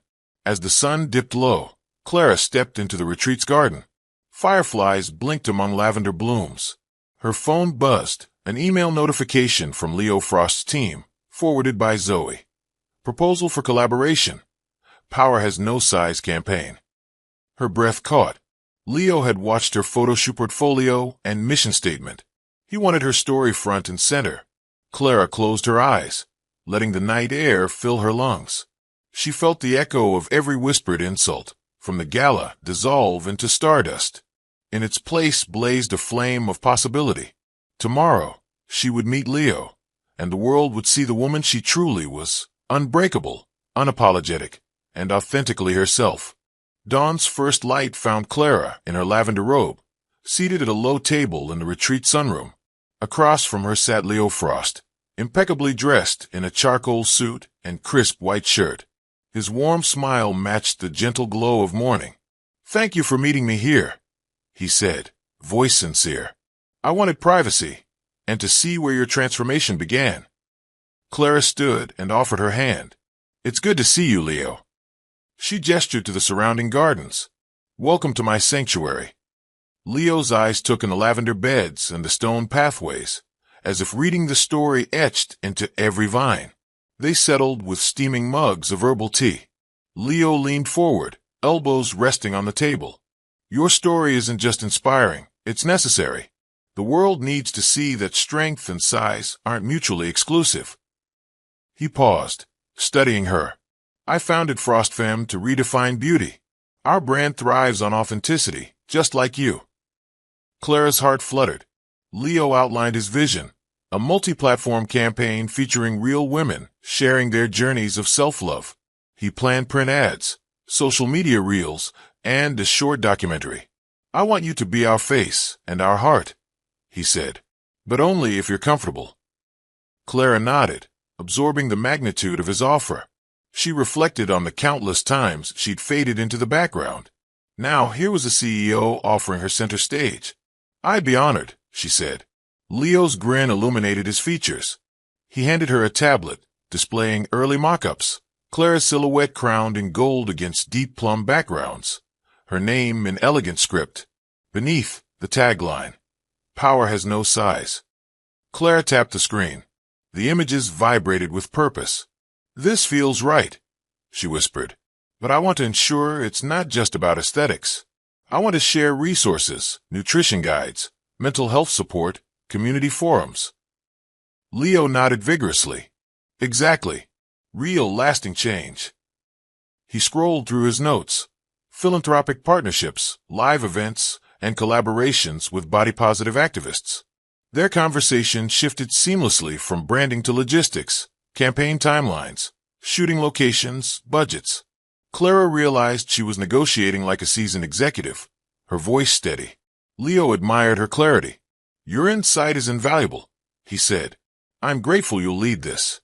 As the sun dipped low, Clara stepped into the retreat's garden. Fireflies blinked among lavender blooms. Her phone buzzed, an email notification from Leo Frost's team, forwarded by Zoe. Proposal for collaboration. Power has no size campaign. Her breath caught. Leo had watched her photoshoot portfolio and mission statement. He wanted her story front and center. Clara closed her eyes, letting the night air fill her lungs. She felt the echo of every whispered insult, from the gala, dissolve into stardust. In its place blazed a flame of possibility. Tomorrow, she would meet Leo, and the world would see the woman she truly was, unbreakable, unapologetic, and authentically herself. Dawn's first light found Clara in her lavender robe, seated at a low table in the retreat sunroom. Across from her sat Leo Frost, impeccably dressed in a charcoal suit and crisp white shirt. His warm smile matched the gentle glow of morning. "Thank you for meeting me here," he said, voice sincere. "I wanted privacy, and to see where your transformation began." Clara stood and offered her hand. "It's good to see you, Leo." She gestured to the surrounding gardens. "Welcome to my sanctuary." Leo's eyes took in the lavender beds and the stone pathways, as if reading the story etched into every vine. They settled with steaming mugs of herbal tea. Leo leaned forward, elbows resting on the table. "Your story isn't just inspiring, it's necessary. The world needs to see that strength and size aren't mutually exclusive." He paused, studying her. "I founded FrostFem to redefine beauty. Our brand thrives on authenticity, just like you." Clara's heart fluttered. Leo outlined his vision, a multi-platform campaign featuring real women sharing their journeys of self-love. He planned print ads, social media reels, and a short documentary. "I want you to be our face and our heart," he said, "but only if you're comfortable." Clara nodded, absorbing the magnitude of his offer. She reflected on the countless times she'd faded into the background. Now here was a CEO offering her center stage. "I'd be honored," she said. Leo's grin illuminated his features. He handed her a tablet, displaying early mock-ups, Clara's silhouette crowned in gold against deep plum backgrounds, her name in elegant script. Beneath, the tagline, "Power has no size." Clara tapped the screen. The images vibrated with purpose. "This feels right," she whispered. "But I want to ensure it's not just about aesthetics. I want to share resources, nutrition guides, mental health support, community forums." Leo nodded vigorously. "Exactly. Real, lasting change." He scrolled through his notes. Philanthropic partnerships, live events, and collaborations with body-positive activists. Their conversation shifted seamlessly from branding to logistics, campaign timelines, shooting locations, budgets. Clara realized she was negotiating like a seasoned executive, her voice steady. Leo admired her clarity. "Your insight is invaluable," he said. "I'm grateful you'll lead this."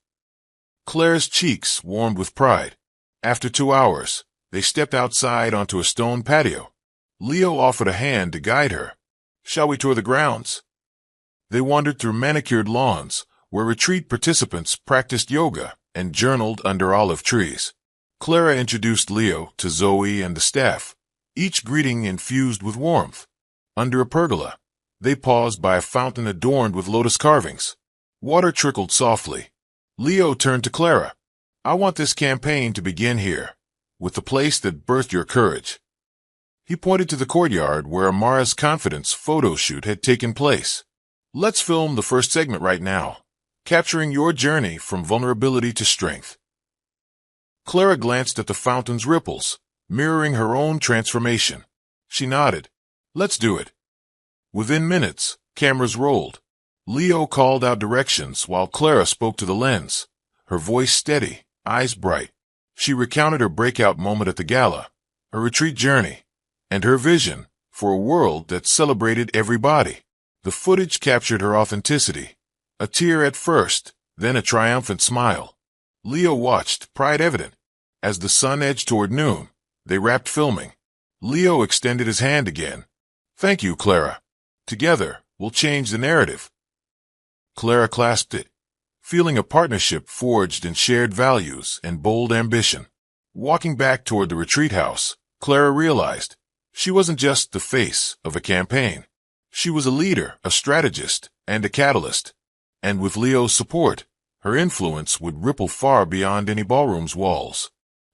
Clara's cheeks warmed with pride. After 2 hours, they stepped outside onto a stone patio. Leo offered a hand to guide her. "Shall we tour the grounds?" They wandered through manicured lawns, where retreat participants practiced yoga and journaled under olive trees. Clara introduced Leo to Zoe and the staff, each greeting infused with warmth. Under a pergola, they paused by a fountain adorned with lotus carvings. Water trickled softly. Leo turned to Clara. "I want this campaign to begin here, with the place that birthed your courage." He pointed to the courtyard where Amara's confidence photo shoot had taken place. "Let's film the first segment right now, capturing your journey from vulnerability to strength." Clara glanced at the fountain's ripples, mirroring her own transformation. She nodded. "Let's do it." Within minutes, cameras rolled. Leo called out directions while Clara spoke to the lens, her voice steady, eyes bright. She recounted her breakout moment at the gala, her retreat journey, and her vision for a world that celebrated every body. The footage captured her authenticity, a tear at first, then a triumphant smile. Leo watched, pride evident. As the sun edged toward noon, they wrapped filming. Leo extended his hand again. "Thank you, Clara. Together, we'll change the narrative." Clara clasped it. feeling a partnership forged in shared values and bold ambition. Walking back toward the retreat house, Clara realized she wasn't just the face of a campaign. She was a leader, a strategist, and a catalyst. And with Leo's support, her influence would ripple far beyond any ballroom's walls.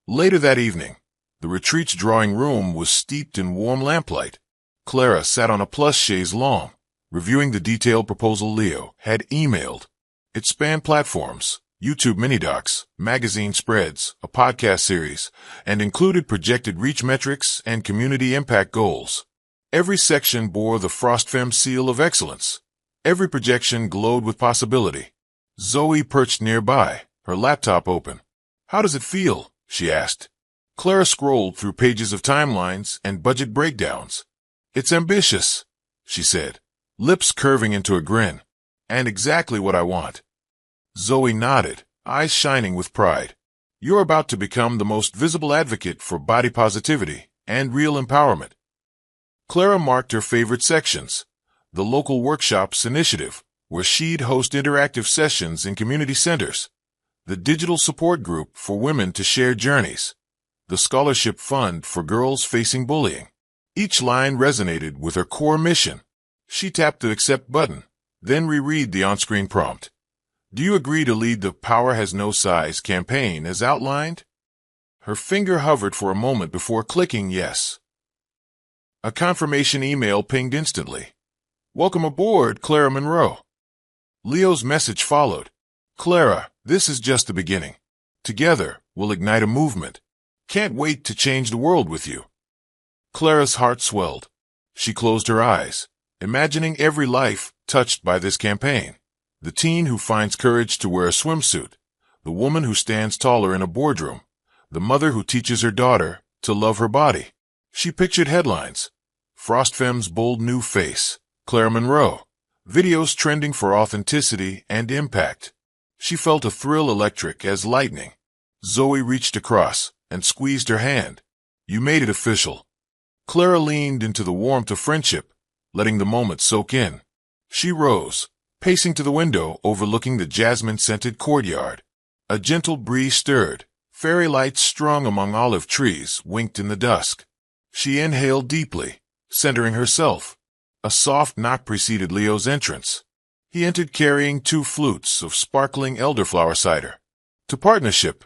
Later that evening, the retreat's drawing room was steeped in warm lamplight. Clara sat on a plush chaise longue, reviewing the detailed proposal Leo had emailed. It spanned platforms, YouTube mini-docs, magazine spreads, a podcast series, and included projected reach metrics and community impact goals. Every section bore the FrostFem seal of excellence. Every projection glowed with possibility. Zoe perched nearby, her laptop open. "How does it feel?" she asked. Clara scrolled through pages of timelines and budget breakdowns. "It's ambitious," she said, lips curving into a grin. "And exactly what I want." Zoe nodded, eyes shining with pride. "You're about to become the most visible advocate for body positivity and real empowerment." Clara marked her favorite sections. The local workshops initiative, where she'd host interactive sessions in community centers. The digital support group for women to share journeys. The scholarship fund for girls facing bullying. Each line resonated with her core mission. She tapped the accept button, then reread the on-screen prompt. "Do you agree to lead the Power Has No Size campaign as outlined?" Her finger hovered for a moment before clicking yes. A confirmation email pinged instantly. "Welcome aboard, Clara Monroe." Leo's message followed. "Clara, this is just the beginning. Together, we'll ignite a movement. Can't wait to change the world with you." Clara's heart swelled. She closed her eyes, imagining every life touched by this campaign. The teen who finds courage to wear a swimsuit, the woman who stands taller in a boardroom, the mother who teaches her daughter to love her body. She pictured headlines. FrostFem's bold new face, Clara Monroe. Videos trending for authenticity and impact. She felt a thrill electric as lightning. Zoe reached across and squeezed her hand. "You made it official." Clara leaned into the warmth of friendship, letting the moment soak in. She rose, pacing to the window overlooking the jasmine-scented courtyard. A gentle breeze stirred. Fairy lights strung among olive trees winked in the dusk. She inhaled deeply, centering herself. A soft knock preceded Leo's entrance. He entered carrying 2 flutes of sparkling elderflower cider. "To partnership,"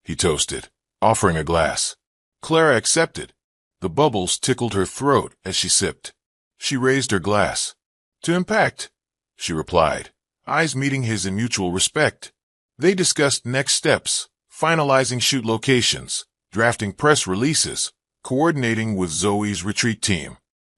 he toasted, offering a glass. Clara accepted. The bubbles tickled her throat as she sipped. She raised her glass. "To impact," she replied, eyes meeting his in mutual respect. They discussed next steps, finalizing shoot locations, drafting press releases, coordinating with Zoe's retreat team.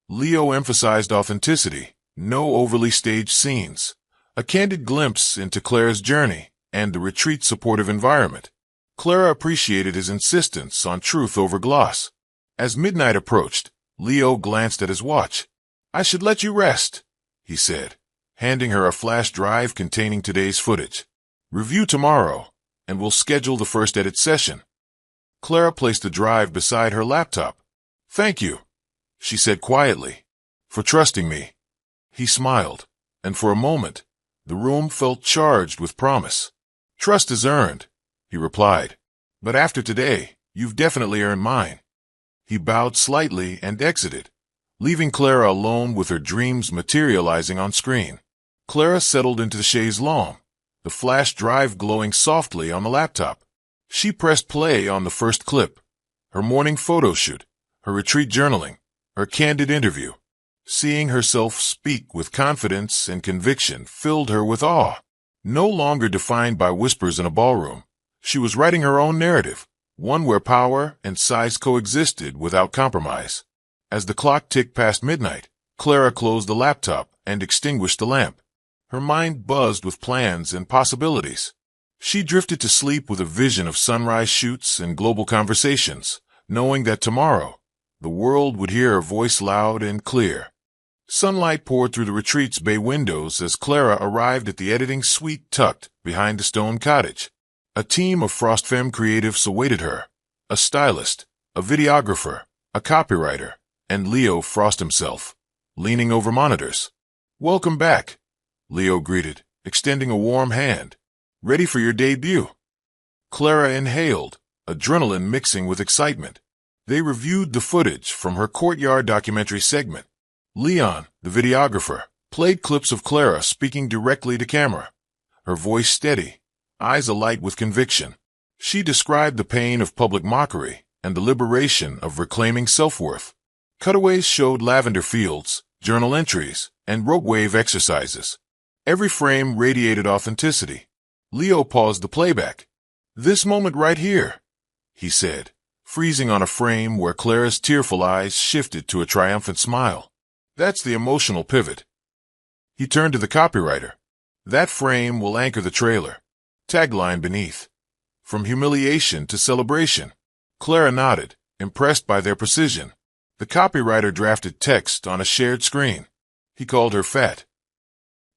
Leo emphasized authenticity, no overly staged scenes, a candid glimpse into Clara's journey and the retreat's supportive environment. Clara appreciated his insistence on truth over gloss. As midnight approached, Leo glanced at his watch. "I should let you rest," he said, handing her a flash drive containing today's footage. "Review tomorrow, and we'll schedule the first edit session." Clara placed the drive beside her laptop. "Thank you," she said quietly, "for trusting me." He smiled, and for a moment, the room felt charged with promise. "Trust is earned," he replied, "but after today, you've definitely earned mine." He bowed slightly and exited, leaving Clara alone with her dreams materializing on screen. Clara settled into the chaise longue, the flash drive glowing softly on the laptop. She pressed play on the first clip. Her morning photo shoot, her retreat journaling, her candid interview. Seeing herself speak with confidence and conviction filled her with awe. No longer defined by whispers in a ballroom, she was writing her own narrative, one where power and size coexisted without compromise. As the clock ticked past midnight, Clara closed the laptop and extinguished the lamp. Her mind buzzed with plans and possibilities. She drifted to sleep with a vision of sunrise shoots and global conversations, knowing that tomorrow, the world would hear her voice loud and clear. Sunlight poured through the retreat's bay windows as Clara arrived at the editing suite tucked behind the stone cottage. A team of FrostFem creatives awaited her, a stylist, a videographer, a copywriter, and Leo Frost himself, leaning over monitors. "Welcome back," Leo greeted, extending a warm hand. Ready for your debut? Clara inhaled, adrenaline mixing with excitement. They reviewed the footage from her courtyard documentary segment. Leon, the videographer, played clips of Clara speaking directly to camera, her voice steady, eyes alight with conviction. She described the pain of public mockery and the liberation of reclaiming self-worth. Cutaways showed lavender fields, journal entries, and rope wave exercises. Every frame radiated authenticity. Leo paused the playback. "This moment right here," he said, freezing on a frame where Clara's tearful eyes shifted to a triumphant smile. "That's the emotional pivot." He turned to the copywriter. "That frame will anchor the trailer." Tagline beneath. "From humiliation to celebration." Clara nodded, impressed by their precision. The copywriter drafted text on a shared screen. He called her fat.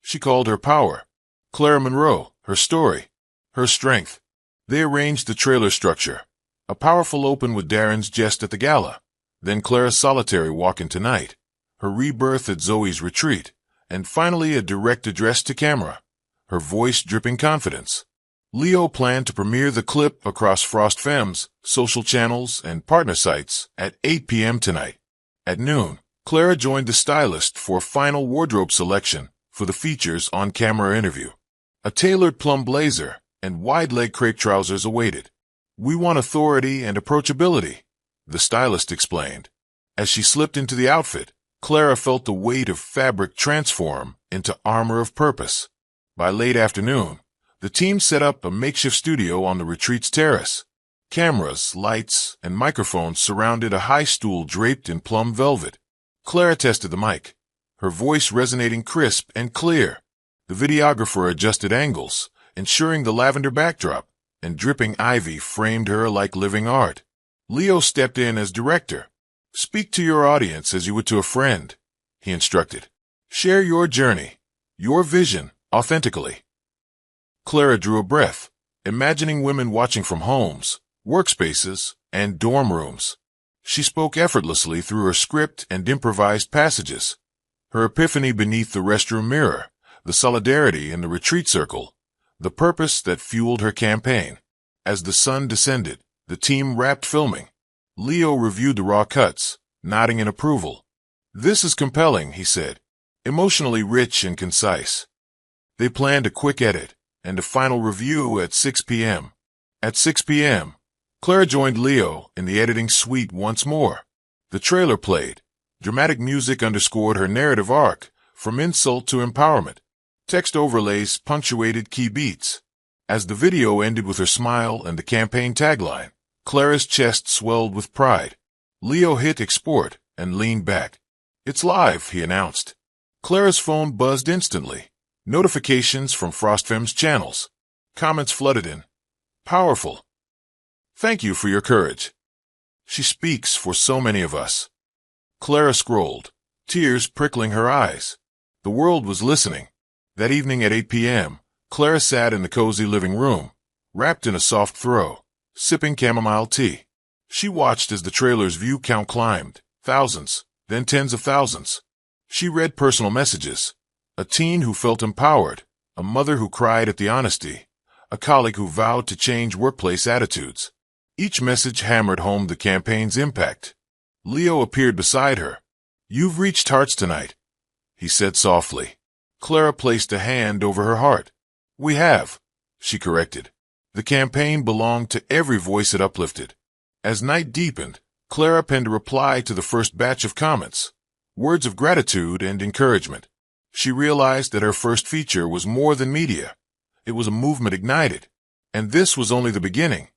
She called her power. Clara Monroe, her story, her strength. They arranged the trailer structure. A powerful open with Darren's jest at the gala, then Clara's solitary walk into night, her rebirth at Zoe's retreat, and finally a direct address to camera, her voice dripping confidence. Leo planned to premiere the clip across Frost Femmes, social channels, and partner sites at 8 p.m. tonight. At noon, Clara joined the stylist for a final wardrobe selection for the feature's on-camera interview. A tailored plum blazer and wide-leg crepe trousers awaited. "We want authority and approachability," the stylist explained. As she slipped into the outfit, Clara felt the weight of fabric transform into armor of purpose. By late afternoon, the team set up a makeshift studio on the retreat's terrace. Cameras, lights, and microphones surrounded a high stool draped in plum velvet. Clara tested the mic, her voice resonating crisp and clear. The videographer adjusted angles, ensuring the lavender backdrop and dripping ivy framed her like living art. Leo stepped in as director. "Speak to your audience as you would to a friend," he instructed. "Share your journey, your vision, authentically." Clara drew a breath, imagining women watching from homes, workspaces, and dorm rooms. She spoke effortlessly through her script and improvised passages. Her epiphany beneath the restroom mirror, the solidarity in the retreat circle, the purpose that fueled her campaign. As the sun descended, the team wrapped filming. Leo reviewed the raw cuts, nodding in approval. "This is compelling," he said, "emotionally rich and concise." They planned a quick edit and a final review at 6 p.m. At 6 p.m., Clara joined Leo in the editing suite once more. The trailer played. Dramatic music underscored her narrative arc, from insult to empowerment. Text overlays punctuated key beats. As the video ended with her smile and the campaign tagline, Clara's chest swelled with pride. Leo hit export and leaned back. "It's live," he announced. Clara's phone buzzed instantly. Notifications from Frost Femmes channels. Comments flooded in. "Powerful. Thank you for your courage. She speaks for so many of us." Clara scrolled, tears prickling her eyes. The world was listening. That evening at 8 p.m., Clara sat in the cozy living room, wrapped in a soft throw, sipping chamomile tea. She watched as the trailer's view count climbed, thousands, then tens of thousands. She read personal messages. A teen who felt empowered, a mother who cried at the honesty, a colleague who vowed to change workplace attitudes. Each message hammered home the campaign's impact. Leo appeared beside her. "You've reached hearts tonight," he said softly. Clara placed a hand over her heart. "We have," she corrected. The campaign belonged to every voice it uplifted. As night deepened, Clara penned a reply to the first batch of comments, words of gratitude and encouragement. She realized that her first feature was more than media. It was a movement ignited. And this was only the beginning.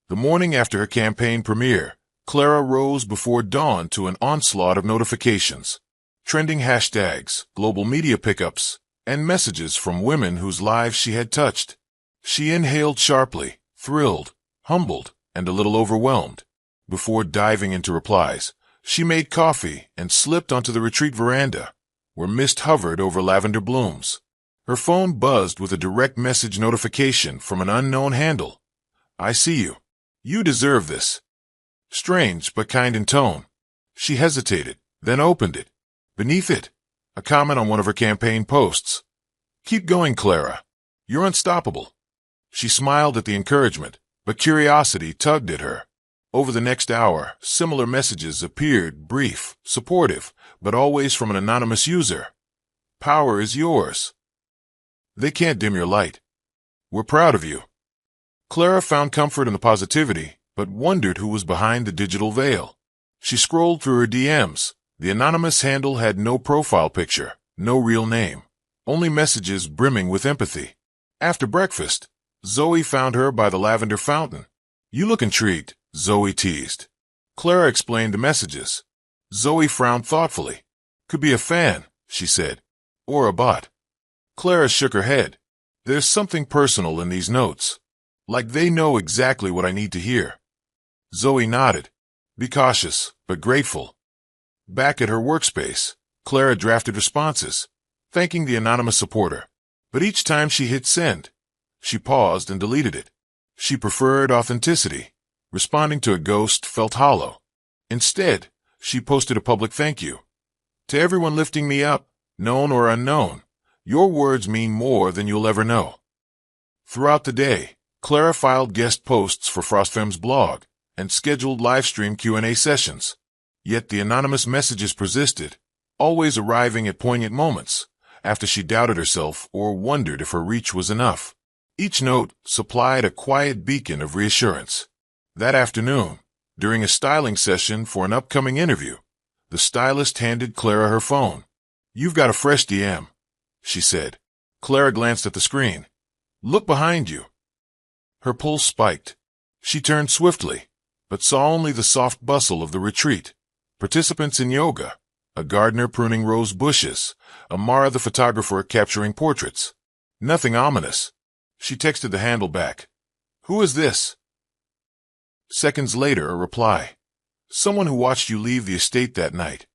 The morning after her campaign premiere, Clara rose before dawn to an onslaught of notifications. Trending hashtags, global media pickups, and messages from women whose lives she had touched. She inhaled sharply, thrilled, humbled, and a little overwhelmed. Before diving into replies, she made coffee and slipped onto the retreat veranda, where mist hovered over lavender blooms. Her phone buzzed with a direct message notification from an unknown handle. "I see you. You deserve this." Strange but kind in tone. She hesitated, then opened it. Beneath it, a comment on one of her campaign posts. "Keep going, Clara. You're unstoppable." She smiled at the encouragement, but curiosity tugged at her. Over the next hour, similar messages appeared, brief, supportive, but always from an anonymous user. Power is yours. They can't dim your light. We're proud of you. Clara found comfort in the positivity, but wondered who was behind the digital veil. She scrolled through her DMs. The anonymous handle had no profile picture, no real name, only messages brimming with empathy. After breakfast, Zoe found her by the lavender fountain. You look intrigued, Zoe teased. Clara explained the messages. Zoe frowned thoughtfully. Could be a fan, she said. Or a bot. Clara shook her head. There's something personal in these notes. Like they know exactly what I need to hear. Zoe nodded. Be cautious, but grateful. Back at her workspace, Clara drafted responses, thanking the anonymous supporter. But each time she hit send, she paused and deleted it. She preferred authenticity. Responding to a ghost felt hollow. Instead, she posted a public thank you. To everyone lifting me up, known or unknown, your words mean more than you'll ever know. Throughout the day, Clara filed guest posts for FrostFem's blog and scheduled livestream Q&A sessions. Yet the anonymous messages persisted, always arriving at poignant moments, after she doubted herself or wondered if her reach was enough. Each note supplied a quiet beacon of reassurance. That afternoon, during a styling session for an upcoming interview, the stylist handed Clara her phone. You've got a fresh DM, she said. Clara glanced at the screen. Look behind you. Her pulse spiked. She turned swiftly, but saw only the soft bustle of the retreat. Participants in yoga, a gardener pruning rose bushes, Amara the photographer capturing portraits. Nothing ominous. She texted the handle back. Who is this? Seconds later, a reply. Someone who watched you leave the estate that night.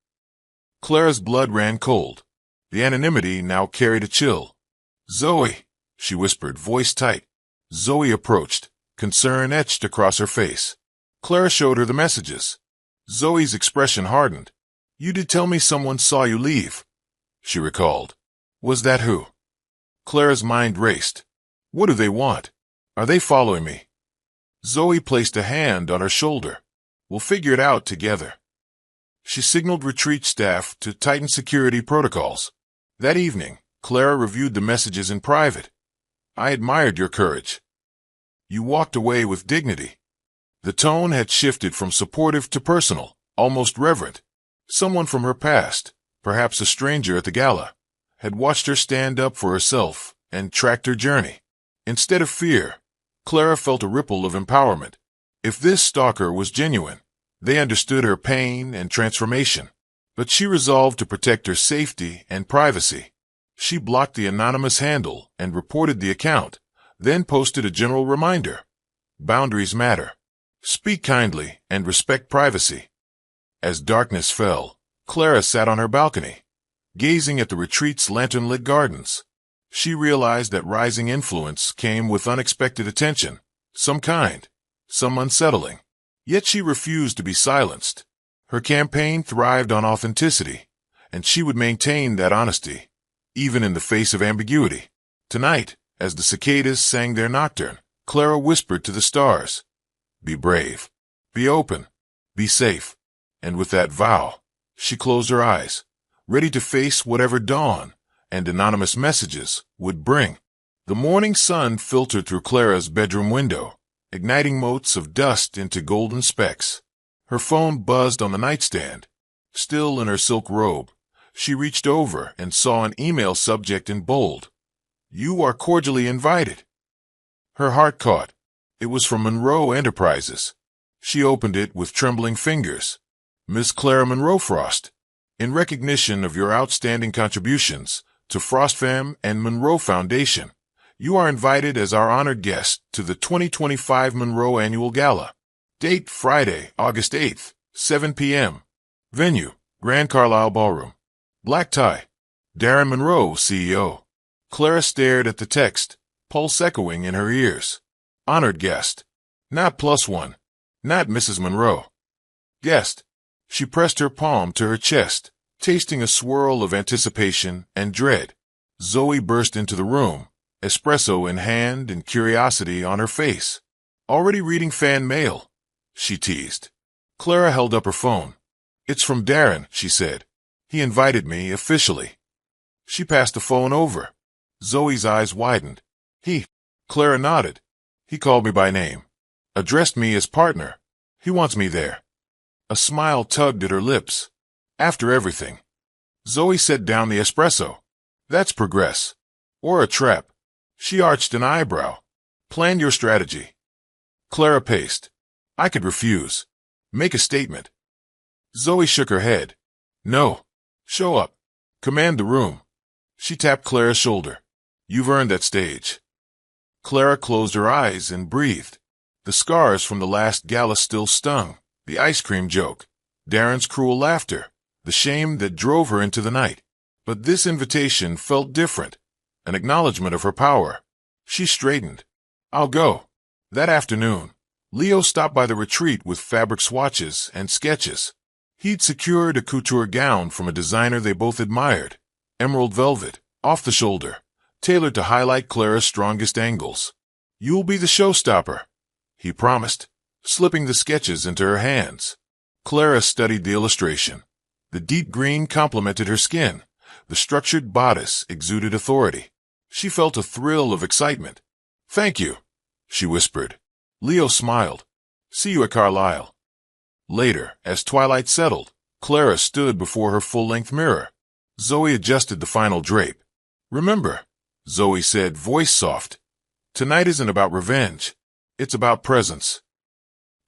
Clara's blood ran cold. The anonymity now carried a chill. Zoe, she whispered, voice tight. Zoe approached, concern etched across her face. Clara showed her the messages. Zoe's expression hardened. You did tell me someone saw you leave, she recalled. Was that who? Clara's mind raced. What do they want? Are they following me? Zoe placed a hand on her shoulder. We'll figure it out together. She signaled retreat staff to tighten security protocols. That evening, Clara reviewed the messages in private. I admired your courage. You walked away with dignity. The tone had shifted from supportive to personal, almost reverent. Someone from her past, perhaps a stranger at the gala, had watched her stand up for herself and tracked her journey. Instead of fear, Clara felt a ripple of empowerment. If this stalker was genuine, they understood her pain and transformation. But she resolved to protect her safety and privacy. She blocked the anonymous handle and reported the account, then posted a general reminder. Boundaries matter. Speak kindly and respect privacy. As darkness fell, Clara sat on her balcony, gazing at the retreat's lantern-lit gardens. She realized that rising influence came with unexpected attention, some kind, some unsettling. Yet she refused to be silenced. Her campaign thrived on authenticity, and she would maintain that honesty, even in the face of ambiguity. Tonight, as the cicadas sang their nocturne, Clara whispered to the stars, Be brave, be open, be safe. And with that vow, she closed her eyes, ready to face whatever dawn and anonymous messages would bring. The morning sun filtered through Clara's bedroom window, igniting motes of dust into golden specks. Her phone buzzed on the nightstand. Still in her silk robe, she reached over and saw an email subject in bold. You are cordially invited. Her heart caught. It was from Monroe Enterprises. She opened it with trembling fingers. Miss Clara Monroe Frost, in recognition of your outstanding contributions to FrostFem and Monroe Foundation, you are invited as our honored guest to the 2025 Monroe Annual Gala. Date Friday, August 8th, 7 p.m. Venue, Grand Carlisle Ballroom. Black tie. Darren Monroe, CEO. Clara stared at the text, pulse echoing in her ears. Honored guest. Not +1. Not Mrs. Monroe. Guest. She pressed her palm to her chest, tasting a swirl of anticipation and dread. Zoe burst into the room, espresso in hand and curiosity on her face. "Already reading fan mail?" she teased. Clara held up her phone. "It's from Darren," she said. "He invited me officially." She passed the phone over. Zoe's eyes widened. "He?" Clara nodded. "He called me by name. Addressed me as partner. He wants me there." A smile tugged at her lips. "After everything." Zoe set down the espresso. "That's progress. Or a trap." She arched an eyebrow. "Plan your strategy." Clara paced. "I could refuse. Make a statement." Zoe shook her head. "No. Show up. Command the room." She tapped Clara's shoulder. "You've earned that stage." Clara closed her eyes and breathed. The scars from the last gala still stung. The ice cream joke. Darren's cruel laughter. The shame that drove her into the night. But this invitation felt different. An acknowledgement of her power. She straightened. "I'll go." That afternoon, Leo stopped by the retreat with fabric swatches and sketches. He'd secured a couture gown from a designer they both admired. Emerald velvet, off the shoulder, tailored to highlight Clara's strongest angles. "You'll be the showstopper," he promised, slipping the sketches into her hands. Clara studied the illustration. The deep green complemented her skin. The structured bodice exuded authority. She felt a thrill of excitement. "Thank you," she whispered. Leo smiled. "See you at Carlisle." Later, as twilight settled, Clara stood before her full-length mirror. Zoe adjusted the final drape. "Remember," Zoe said, voice soft, "tonight isn't about revenge. It's about presence."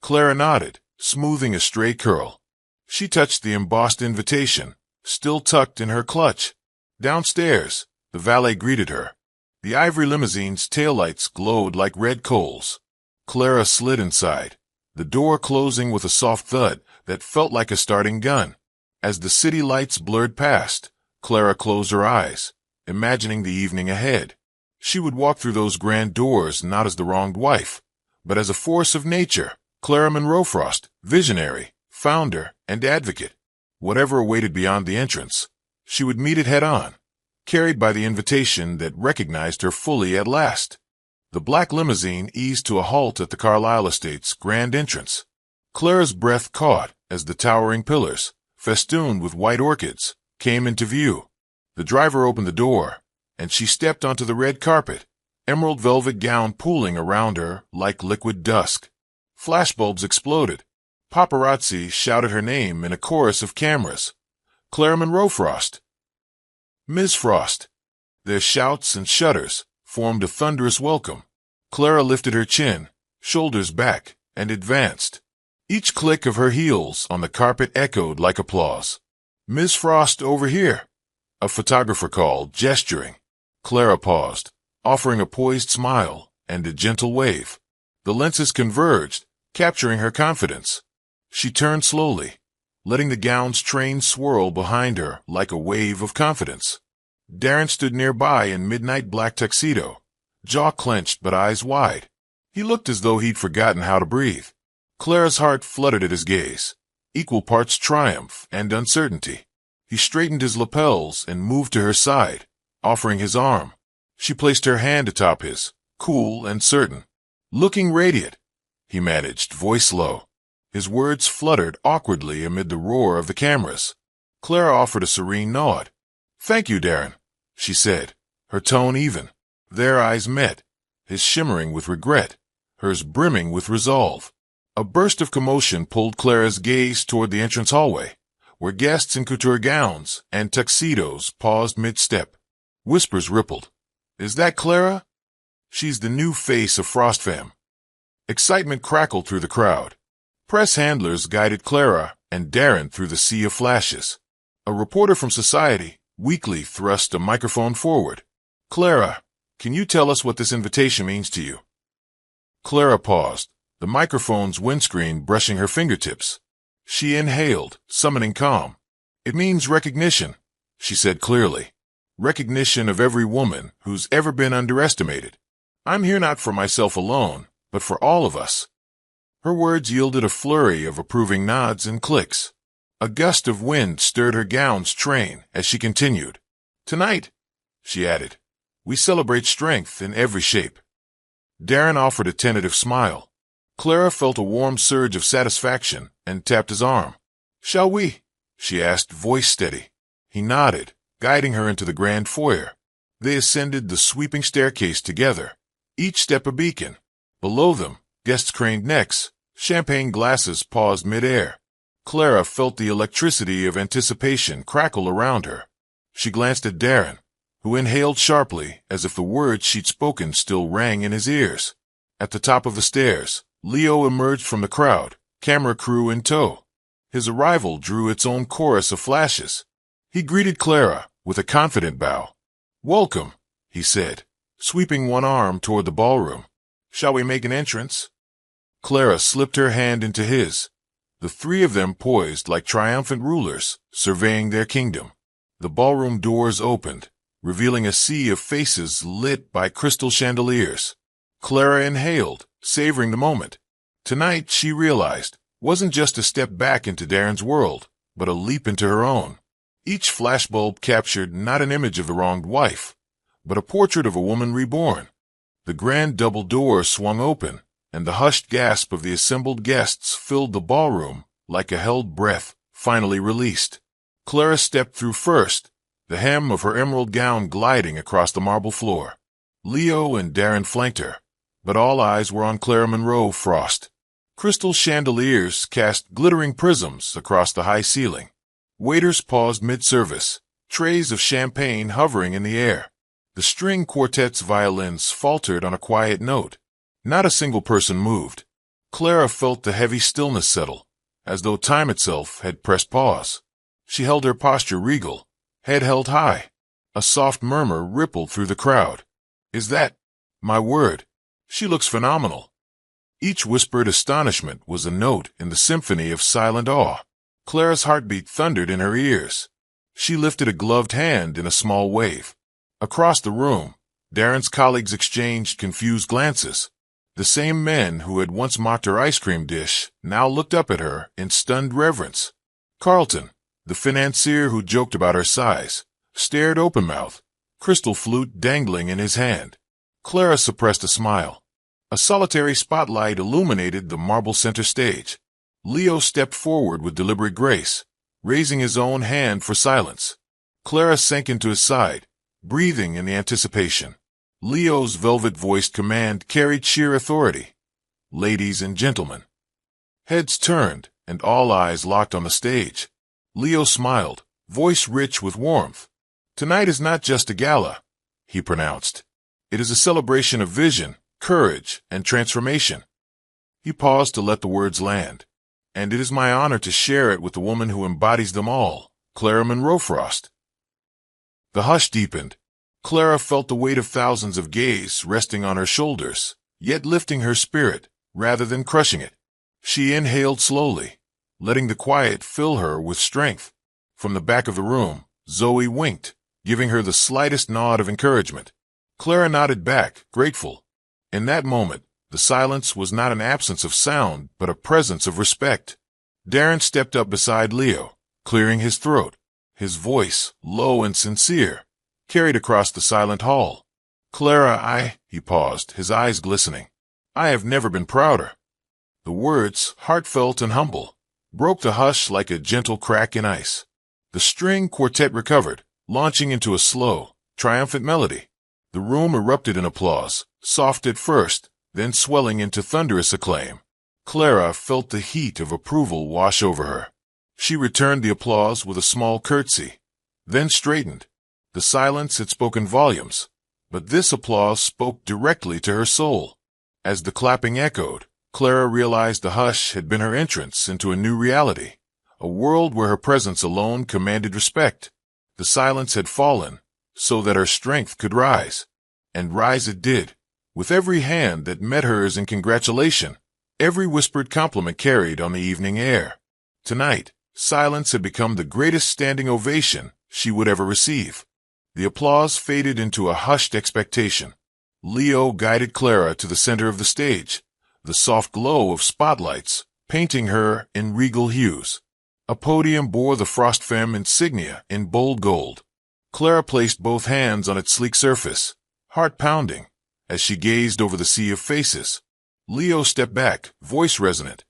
Clara nodded, smoothing a stray curl. She touched the embossed invitation, still tucked in her clutch. Downstairs, the valet greeted her. The ivory limousine's taillights glowed like red coals. Clara slid inside, the door closing with a soft thud that felt like a starting gun. As the city lights blurred past, Clara closed her eyes, imagining the evening ahead. She would walk through those grand doors not as the wronged wife, but as a force of nature, Clara Monroe Frost, visionary, founder, and advocate. Whatever awaited beyond the entrance, she would meet it head-on, carried by the invitation that recognized her fully at last. The black limousine eased to a halt at the Carlisle estate's grand entrance. Clara's breath caught as the towering pillars, festooned with white orchids, came into view. The driver opened the door, and she stepped onto the red carpet, emerald velvet gown pooling around her like liquid dusk. Flashbulbs exploded. Paparazzi shouted her name in a chorus of cameras. "Clara Monroe Frost." "Ms. Frost." Their shouts and shudders formed a thunderous welcome. Clara lifted her chin, shoulders back, and advanced. Each click of her heels on the carpet echoed like applause. "Ms. Frost, over here," a photographer called, gesturing. Clara paused, offering a poised smile and a gentle wave. The lenses converged, capturing her confidence. She turned slowly, letting the gown's train swirl behind her like a wave of confidence. Darren stood nearby in midnight black tuxedo, jaw clenched but eyes wide. He looked as though he'd forgotten how to breathe. Clara's heart fluttered at his gaze, equal parts triumph and uncertainty. He straightened his lapels and moved to her side, offering his arm. She placed her hand atop his, cool and certain. "Looking radiant," he managed, voice low. His words fluttered awkwardly amid the roar of the cameras. Clara offered a serene nod. "Thank you, Darren," she said, her tone even. Their eyes met, his shimmering with regret, hers brimming with resolve. A burst of commotion pulled Clara's gaze toward the entrance hallway, where guests in couture gowns and tuxedos paused mid-step. Whispers rippled. "Is that Clara? She's the new face of FrostFam." Excitement crackled through the crowd. Press handlers guided Clara and Darren through the sea of flashes. A reporter from Society weakly thrust a microphone forward. "Clara, can you tell us what this invitation means to you?" Clara paused, the microphone's windscreen brushing her fingertips. She inhaled, summoning calm. "It means recognition," she said clearly. "Recognition of every woman who's ever been underestimated. I'm here not for myself alone, but for all of us." Her words yielded a flurry of approving nods and clicks. A gust of wind stirred her gown's train as she continued. "Tonight," she added, We celebrate strength in every shape. Darren offered a tentative smile. Clara felt a warm surge of satisfaction and tapped his arm. "Shall we?" she asked, voice steady. He nodded, guiding her into the grand foyer. They ascended the sweeping staircase together, each step a beacon. Below them, guests craned necks, champagne glasses paused mid-air. Clara felt the electricity of anticipation crackle around her. She glanced at Darren, who inhaled sharply as if the words she'd spoken still rang in his ears. At the top of the stairs, Leo emerged from the crowd, camera crew in tow. His arrival drew its own chorus of flashes. He greeted Clara with a confident bow. "Welcome," he said, sweeping one arm toward the ballroom. "Shall we make an entrance?" Clara slipped her hand into his. The three of them poised like triumphant rulers, surveying their kingdom. The ballroom doors opened, revealing a sea of faces lit by crystal chandeliers. Clara inhaled, savoring the moment. Tonight, she realized, wasn't just a step back into Darren's world, but a leap into her own. Each flashbulb captured not an image of the wronged wife, but a portrait of a woman reborn. The grand double door swung open, and the hushed gasp of the assembled guests filled the ballroom like a held breath, finally released. Clara stepped through first, the hem of her emerald gown gliding across the marble floor. Leo and Darren flanked her, but all eyes were on Clara Monroe Frost. Crystal chandeliers cast glittering prisms across the high ceiling. Waiters paused mid-service, trays of champagne hovering in the air. The string quartet's violins faltered on a quiet note. Not a single person moved. Clara felt the heavy stillness settle, as though time itself had pressed pause. She held her posture regal, head held high. A soft murmur rippled through the crowd. "Is that? My word. She looks phenomenal." Each whispered astonishment was a note in the symphony of silent awe. Clara's heartbeat thundered in her ears. She lifted a gloved hand in a small wave. Across the room, Darren's colleagues exchanged confused glances. The same men who had once mocked her ice cream dish now looked up at her in stunned reverence. Carlton, the financier who joked about her size, stared open-mouthed, crystal flute dangling in his hand. Clara suppressed a smile. A solitary spotlight illuminated the marble center stage. Leo stepped forward with deliberate grace, raising his own hand for silence. Clara sank into his side, breathing in the anticipation. Leo's velvet-voiced command carried sheer authority. "Ladies and gentlemen." Heads turned, and all eyes locked on the stage. Leo smiled, voice rich with warmth. "Tonight is not just a gala," he pronounced. "It is a celebration of vision, courage, and transformation." He paused to let the words land. "And it is my honor to share it with the woman who embodies them all, Clara Monroe Frost." The hush deepened. Clara felt the weight of thousands of gaze resting on her shoulders, yet lifting her spirit, rather than crushing it. She inhaled slowly, letting the quiet fill her with strength. From the back of the room, Zoe winked, giving her the slightest nod of encouragement. Clara nodded back, grateful. In that moment, the silence was not an absence of sound, but a presence of respect. Darren stepped up beside Leo, clearing his throat. His voice, low and sincere, carried across the silent hall. "Clara, he paused, his eyes glistening. "I have never been prouder." The words, heartfelt and humble, broke the hush like a gentle crack in ice. The string quartet recovered, launching into a slow, triumphant melody. The room erupted in applause, soft at first, then swelling into thunderous acclaim. Clara felt the heat of approval wash over her. She returned the applause with a small curtsy, then straightened. The silence had spoken volumes, but this applause spoke directly to her soul. As the clapping echoed, Clara realized the hush had been her entrance into a new reality, a world where her presence alone commanded respect. The silence had fallen, so that her strength could rise. And rise it did, with every hand that met hers in congratulation, every whispered compliment carried on the evening air. Tonight, silence had become the greatest standing ovation she would ever receive. The applause faded into a hushed expectation. Leo guided Clara to the center of the stage, the soft glow of spotlights painting her in regal hues. A podium bore the Frost Femme insignia in bold gold. Clara placed both hands on its sleek surface, heart pounding, as she gazed over the sea of faces. Leo stepped back, voice resonant.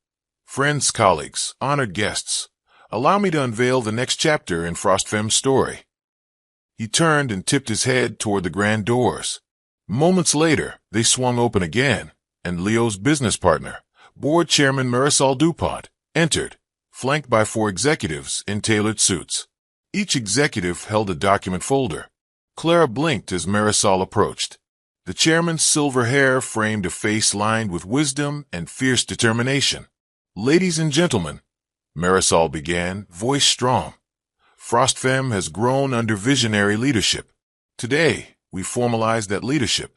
Friends, colleagues, honored guests, allow me to unveil the next chapter in Frostfemme's story. He turned and tipped his head toward the grand doors. Moments later, they swung open again, and Leo's business partner, board chairman Marisol DuPont, entered, flanked by 4 executives in tailored suits. Each executive held a document folder. Clara blinked as Marisol approached. The chairman's silver hair framed a face lined with wisdom and fierce determination. "Ladies and gentlemen," Marisol began, voice strong, "Frostfemme has grown under visionary leadership. Today, we formalize that leadership."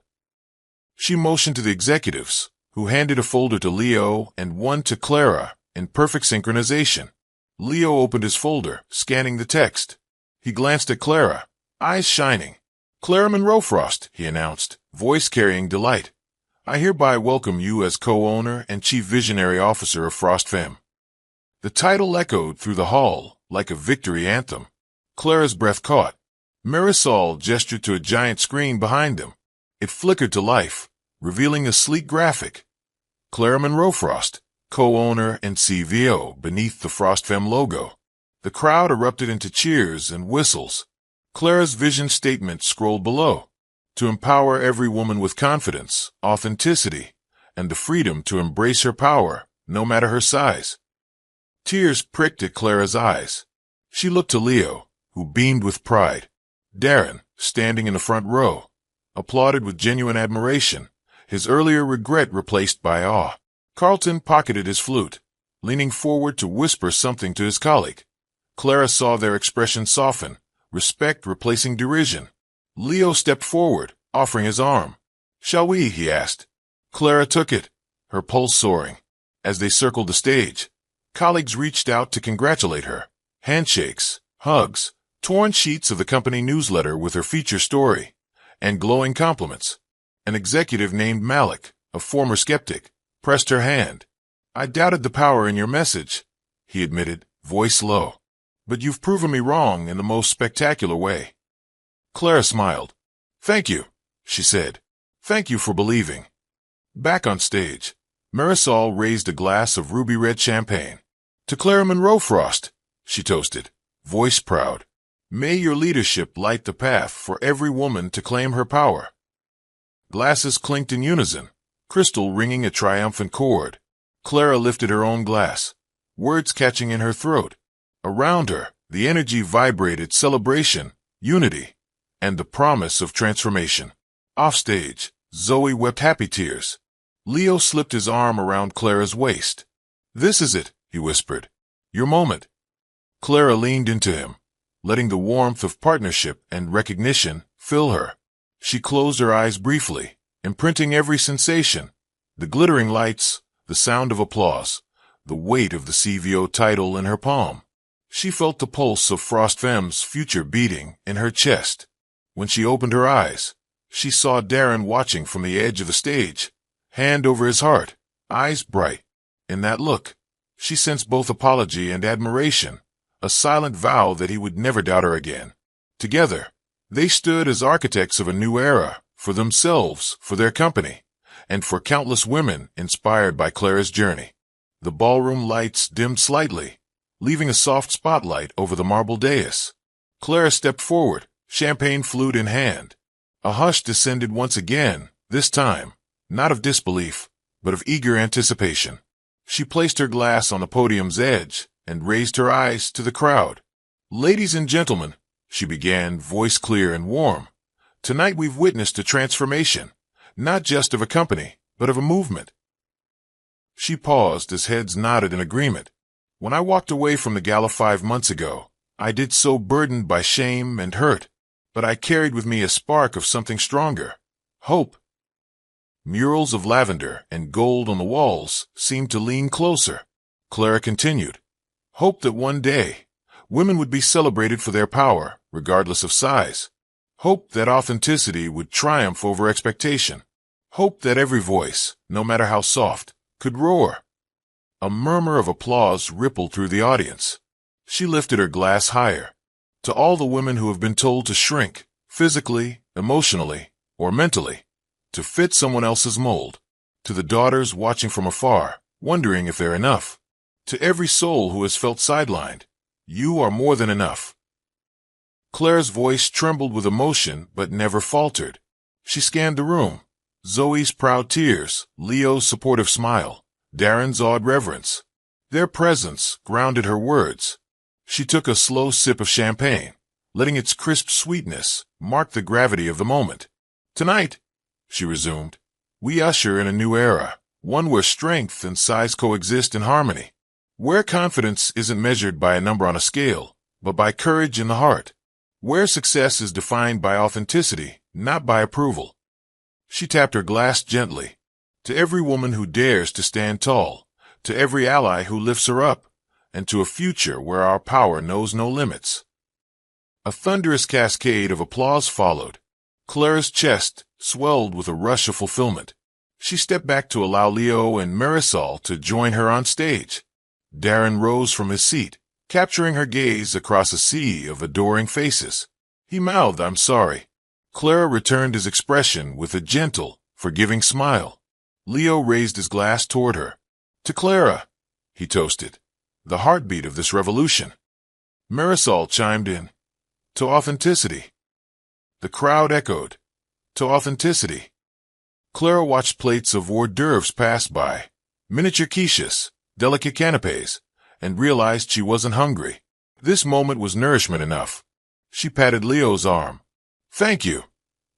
She motioned to the executives, who handed a folder to Leo and one to Clara, in perfect synchronization. Leo opened his folder, scanning the text. He glanced at Clara, eyes shining. "Clara Monroe Frost," he announced, voice carrying delight. "I hereby welcome you as co-owner and chief visionary officer of Frostfemme." The title echoed through the hall like a victory anthem. Clara's breath caught. Marisol gestured to a giant screen behind them. It flickered to life, revealing a sleek graphic. Clara Monroe Frost, co-owner and CVO, beneath the Frostfemme logo. The crowd erupted into cheers and whistles. Clara's vision statement scrolled below. To empower every woman with confidence, authenticity, and the freedom to embrace her power, no matter her size. Tears pricked at Clara's eyes. She looked to Leo, who beamed with pride. Darren, standing in the front row, applauded with genuine admiration, his earlier regret replaced by awe. Carlton pocketed his flute, leaning forward to whisper something to his colleague. Clara saw their expression soften, respect replacing derision. Leo stepped forward, offering his arm. "Shall we?" he asked. Clara took it, her pulse soaring. As they circled the stage, colleagues reached out to congratulate her. Handshakes, hugs, torn sheets of the company newsletter with her feature story, and glowing compliments. An executive named Malik, a former skeptic, pressed her hand. "I doubted the power in your message," he admitted, voice low. "But you've proven me wrong in the most spectacular way." Clara smiled. "Thank you," she said. "Thank you for believing." Back on stage, Marisol raised a glass of ruby-red champagne. "To Clara Monroe Frost," she toasted, voice proud. "May your leadership light the path for every woman to claim her power." Glasses clinked in unison, crystal ringing a triumphant chord. Clara lifted her own glass, words catching in her throat. Around her, the energy vibrated celebration, unity, and the promise of transformation. Offstage, Zoe wept happy tears. Leo slipped his arm around Clara's waist. "This is it," he whispered. "Your moment." Clara leaned into him, letting the warmth of partnership and recognition fill her. She closed her eyes briefly, imprinting every sensation, the glittering lights, the sound of applause, the weight of the CVO title in her palm. She felt the pulse of Frostfemme's future beating in her chest. When she opened her eyes, she saw Darren watching from the edge of the stage, hand over his heart, eyes bright. In that look, she sensed both apology and admiration, a silent vow that he would never doubt her again. Together, they stood as architects of a new era, for themselves, for their company, and for countless women inspired by Clara's journey. The ballroom lights dimmed slightly, leaving a soft spotlight over the marble dais. Clara stepped forward, champagne flute in hand. A hush descended once again, this time, not of disbelief, but of eager anticipation. She placed her glass on the podium's edge and raised her eyes to the crowd. "Ladies and gentlemen," she began, voice clear and warm, "tonight we've witnessed a transformation, not just of a company, but of a movement." She paused as heads nodded in agreement. "When I walked away from the gala 5 months ago, I did so burdened by shame and hurt, but I carried with me a spark of something stronger, hope." Murals of lavender and gold on the walls seemed to lean closer. Clara continued, "Hope that one day, women would be celebrated for their power, regardless of size. Hope that authenticity would triumph over expectation. Hope that every voice, no matter how soft, could roar." A murmur of applause rippled through the audience. She lifted her glass higher. "To all the women who have been told to shrink, physically, emotionally, or mentally, to fit someone else's mold. To the daughters watching from afar, wondering if they're enough. To every soul who has felt sidelined, you are more than enough. Claire's voice trembled with emotion but never faltered. She scanned the room. Zoe's proud tears, Leo's supportive smile, Darren's awed reverence. Their presence grounded her words. She took a slow sip of champagne, letting its crisp sweetness mark the gravity of the moment. Tonight, she resumed, we usher in a new era, one where strength and size coexist in harmony. Where confidence isn't measured by a number on a scale, but by courage in the heart. Where success is defined by authenticity, not by approval. She tapped her glass gently. To every woman who dares to stand tall, to every ally who lifts her up, and to a future where our power knows no limits. A thunderous cascade of applause followed. Claire's chest swelled with a rush of fulfillment. She stepped back to allow Leo and Marisol to join her on stage. Darren rose from his seat, capturing her gaze across a sea of adoring faces. He mouthed, "I'm sorry." Clara returned his expression with a gentle, forgiving smile. Leo raised his glass toward her. "To Clara," he toasted, "the heartbeat of this revolution." Marisol chimed in, "To authenticity." The crowd echoed, "To authenticity." Clara watched plates of hors d'oeuvres pass by, miniature quiches, delicate canapes, and realized she wasn't hungry. This moment was nourishment enough. She patted Leo's arm. "Thank you,"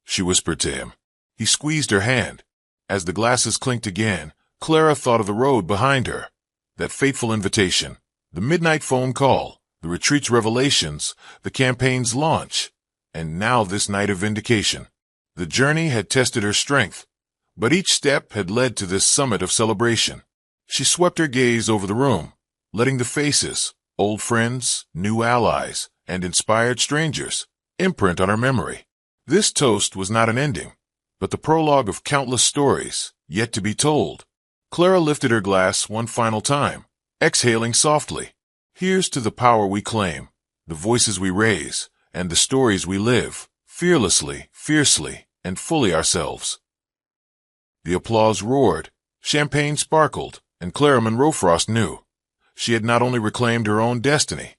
she whispered to him. He squeezed her hand. As the glasses clinked again, Clara thought of the road behind her. That fateful invitation, the midnight phone call, the retreat's revelations, the campaign's launch, and now this night of vindication. The journey had tested her strength, but each step had led to this summit of celebration. She swept her gaze over the room, letting the faces, old friends, new allies, and inspired strangers, imprint on her memory. This toast was not an ending, but the prologue of countless stories yet to be told. Clara lifted her glass one final time, exhaling softly. "Here's to the power we claim, the voices we raise, and the stories we live, fearlessly, fiercely, and fully ourselves." The applause roared, champagne sparkled, and Clara Monroe Frost knew she had not only reclaimed her own destiny,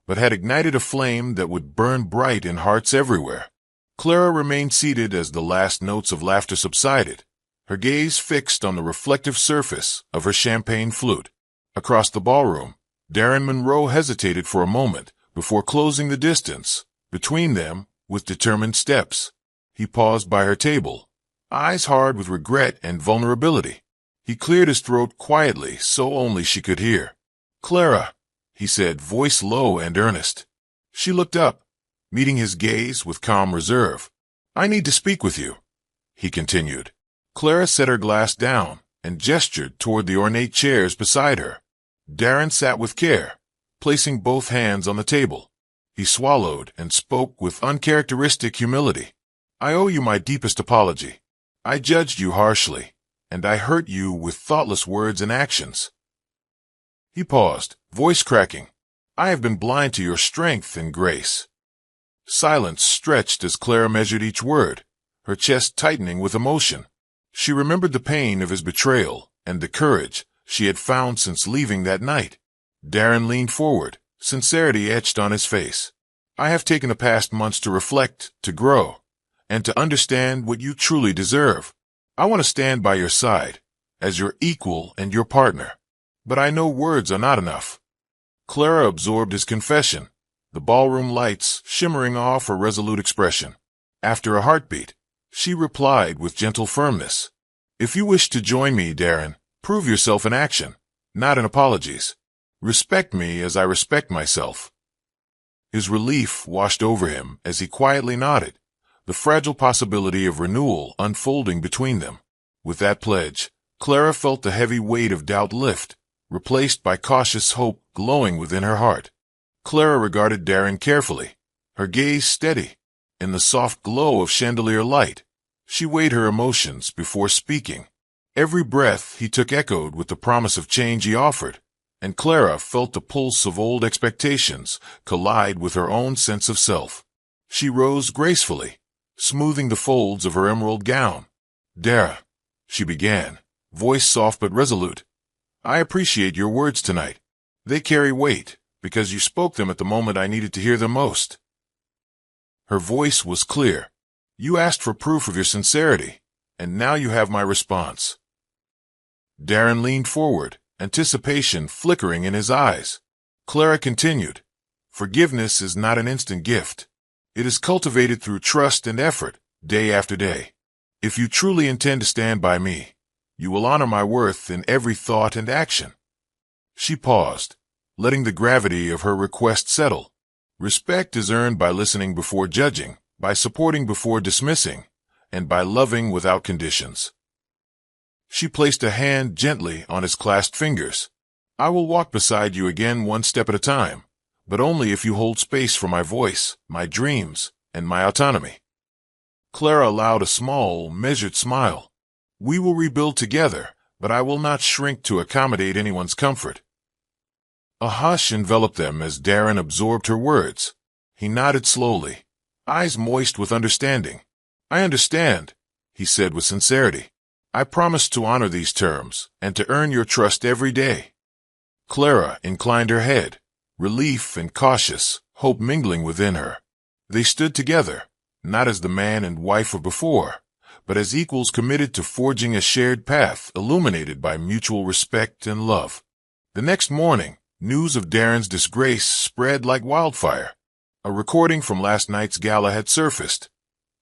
but had ignited a flame that would burn bright in hearts everywhere. Clara remained seated as the last notes of laughter subsided, her gaze fixed on the reflective surface of her champagne flute. Across the ballroom, Darren Monroe hesitated for a moment before closing the distance between them with determined steps. He paused by her table, eyes hard with regret and vulnerability. He cleared his throat quietly so only she could hear. "Clara," he said, voice low and earnest. She looked up, meeting his gaze with calm reserve. "I need to speak with you," he continued. Clara set her glass down and gestured toward the ornate chairs beside her. Darren sat with care, placing both hands on the table. He swallowed and spoke with uncharacteristic humility. "I owe you my deepest apology. I judged you harshly, and I hurt you with thoughtless words and actions." He paused, voice cracking. "I have been blind to your strength and grace." Silence stretched as Clara measured each word, her chest tightening with emotion. She remembered the pain of his betrayal and the courage she had found since leaving that night. Darren leaned forward, sincerity etched on his face. "I have taken the past months to reflect, to grow, and to understand what you truly deserve. I want to stand by your side, as your equal and your partner. But I know words are not enough." Clara absorbed his confession, the ballroom lights shimmering off her resolute expression. After a heartbeat, she replied with gentle firmness, "If you wish to join me, Darren, prove yourself in action, not in apologies. Respect me as I respect myself." His relief washed over him as he quietly nodded, the fragile possibility of renewal unfolding between them. With that pledge, Clara felt the heavy weight of doubt lift, replaced by cautious hope glowing within her heart. Clara regarded Darren carefully, her gaze steady. In the soft glow of chandelier light, she weighed her emotions before speaking. Every breath he took echoed with the promise of change he offered, and Clara felt the pulse of old expectations collide with her own sense of self. She rose gracefully, smoothing the folds of her emerald gown. "Dara," she began, voice soft but resolute, "I appreciate your words tonight. They carry weight, because you spoke them at the moment I needed to hear them most." Her voice was clear. "You asked for proof of your sincerity, and now you have my response." Darren leaned forward, anticipation flickering in his eyes. Clara continued, "Forgiveness is not an instant gift. It is cultivated through trust and effort, day after day. If you truly intend to stand by me, you will honor my worth in every thought and action." She paused, letting the gravity of her request settle. Respect is earned by listening before judging, by supporting before dismissing, and by loving without conditions. She placed a hand gently on his clasped fingers. "I will walk beside you again one step at a time, but only if you hold space for my voice, my dreams, and my autonomy." Clara allowed a small, measured smile. "We will rebuild together, but I will not shrink to accommodate anyone's comfort." A hush enveloped them as Darren absorbed her words. He nodded slowly, eyes moist with understanding. "I understand," he said with sincerity. "I promise to honor these terms and to earn your trust every day." Clara inclined her head, relief and cautious hope mingling within her. They stood together, not as the man and wife of before, but as equals committed to forging a shared path illuminated by mutual respect and love. The next morning, news of Darren's disgrace spread like wildfire. A recording from last night's gala had surfaced,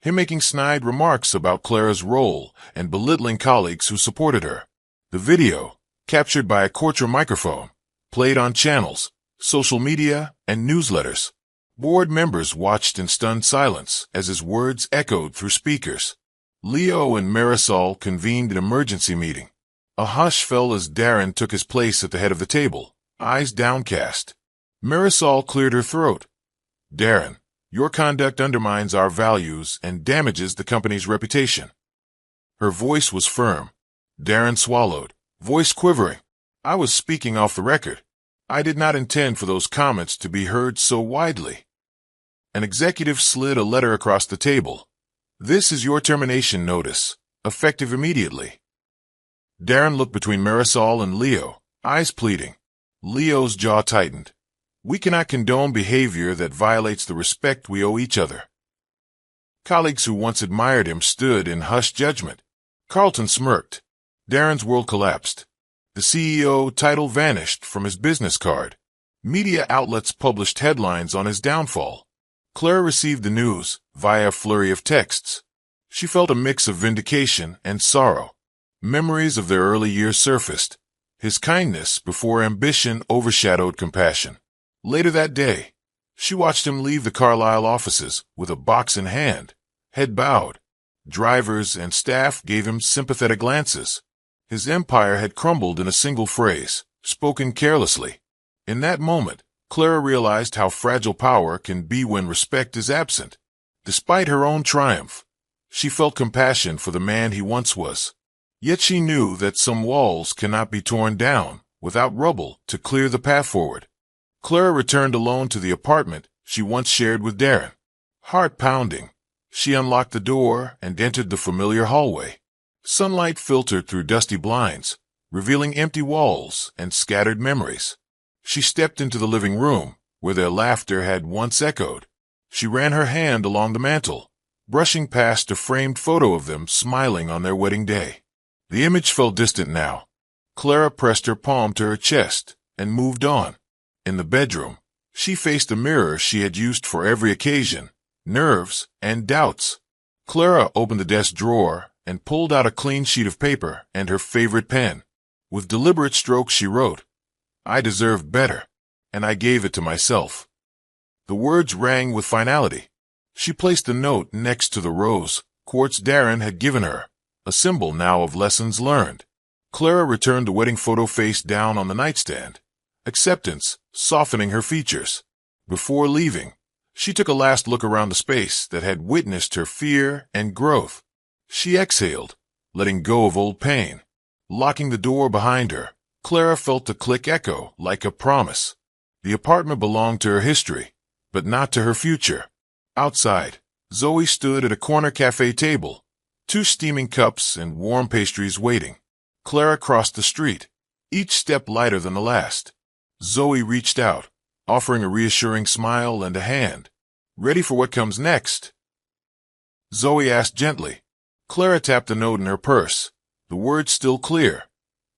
him making snide remarks about Clara's role and belittling colleagues who supported her. The video, captured by a courtroom microphone, played on channels, social media, and newsletters. Board members watched in stunned silence as his words echoed through speakers. Leo and Marisol convened an emergency meeting. A hush fell as Darren took his place at the head of the table, eyes downcast. Marisol cleared her throat. "Darren, your conduct undermines our values and damages the company's reputation." Her voice was firm. Darren swallowed, voice quivering. "I was speaking off the record. I did not intend for those comments to be heard so widely." An executive slid a letter across the table. "This is your termination notice, effective immediately." Darren looked between Marisol and Leo, eyes pleading. Leo's jaw tightened. "We cannot condone behavior that violates the respect we owe each other." Colleagues who once admired him stood in hushed judgment. Carlton smirked. Darren's world collapsed. The CEO title vanished from his business card. Media outlets published headlines on his downfall. Claire received the news via a flurry of texts. She felt a mix of vindication and sorrow. Memories of their early years surfaced. His kindness before ambition overshadowed compassion. Later that day, she watched him leave the Carlisle offices with a box in hand, head bowed. Drivers and staff gave him sympathetic glances. His empire had crumbled in a single phrase, spoken carelessly. In that moment, Clara realized how fragile power can be when respect is absent. Despite her own triumph, she felt compassion for the man he once was. Yet she knew that some walls cannot be torn down without rubble to clear the path forward. Clara returned alone to the apartment she once shared with Darren. Heart pounding, she unlocked the door and entered the familiar hallway. Sunlight filtered through dusty blinds, revealing empty walls and scattered memories. She stepped into the living room, where their laughter had once echoed. She ran her hand along the mantel, brushing past a framed photo of them smiling on their wedding day. The image felt distant now. Clara pressed her palm to her chest and moved on. In the bedroom, she faced a mirror she had used for every occasion, nerves and doubts. Clara opened the desk drawer and pulled out a clean sheet of paper and her favorite pen. With deliberate strokes she wrote, "I deserved better, and I gave it to myself." The words rang with finality. She placed the note next to the rose quartz Darren had given her, a symbol now of lessons learned. Clara returned the wedding photo face down on the nightstand, acceptance softening her features. Before leaving, she took a last look around the space that had witnessed her fear and growth. She exhaled, letting go of old pain. Locking the door behind her, Clara felt the click echo like a promise. The apartment belonged to her history, but not to her future. Outside, Zoe stood at a corner cafe table, 2 steaming cups and warm pastries waiting. Clara crossed the street, each step lighter than the last. Zoe reached out, offering a reassuring smile and a hand. "Ready for what comes next?" Zoe asked gently. Clara tapped the note in her purse, the words still clear.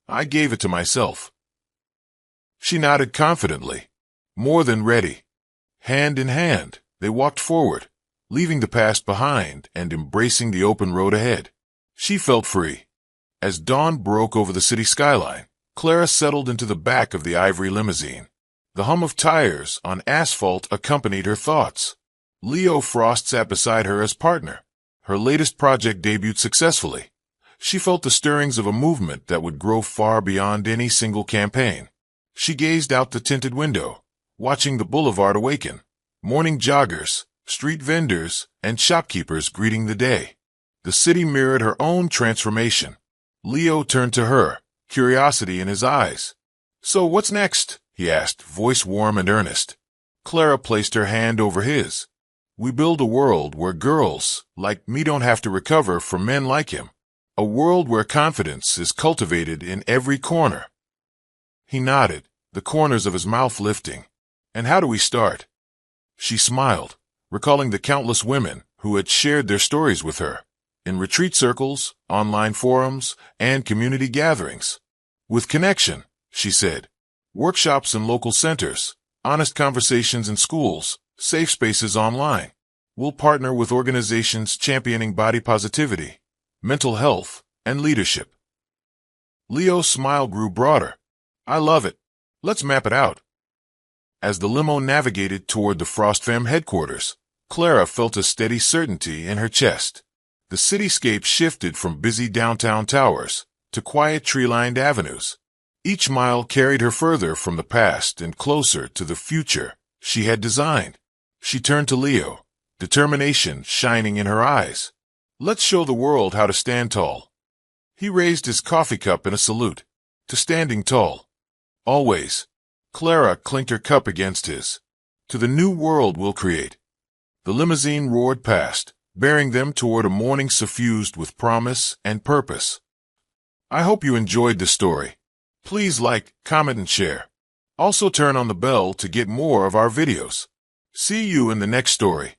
"I gave it to myself." She nodded confidently. More than ready. Hand in hand, they walked forward, leaving the past behind and embracing the open road ahead. She felt free. As dawn broke over the city skyline, Clara settled into the back of the ivory limousine. The hum of tires on asphalt accompanied her thoughts. Leo Frost sat beside her as partner. Her latest project debuted successfully. She felt the stirrings of a movement that would grow far beyond any single campaign. She gazed out the tinted window, watching the boulevard awaken. Morning joggers, street vendors, and shopkeepers greeting the day. The city mirrored her own transformation. Leo turned to her, curiosity in his eyes. "So what's next?" he asked, voice warm and earnest. Clara placed her hand over his. "We build a world where girls, like me, don't have to recover from men like him. A world where confidence is cultivated in every corner." He nodded, the corners of his mouth lifting. "And how do we start?" She smiled, recalling the countless women who had shared their stories with her, in retreat circles, online forums, and community gatherings. "With connection," she said. "Workshops in local centers, honest conversations in schools, safe spaces online. We'll partner with organizations championing body positivity, mental health, and leadership." Leo's smile grew broader. "I love it. Let's map it out." As the limo navigated toward the Frost Fam headquarters, Clara felt a steady certainty in her chest. The cityscape shifted from busy downtown towers to quiet tree-lined avenues. Each mile carried her further from the past and closer to the future she had designed. She turned to Leo, determination shining in her eyes. "Let's show the world how to stand tall." He raised his coffee cup in a salute. "To standing tall. Always." Clara clinked her cup against his. "To the new world we'll create." The limousine roared past, bearing them toward a morning suffused with promise and purpose. I hope you enjoyed this story. Please like, comment, and share. Also turn on the bell to get more of our videos. See you in the next story.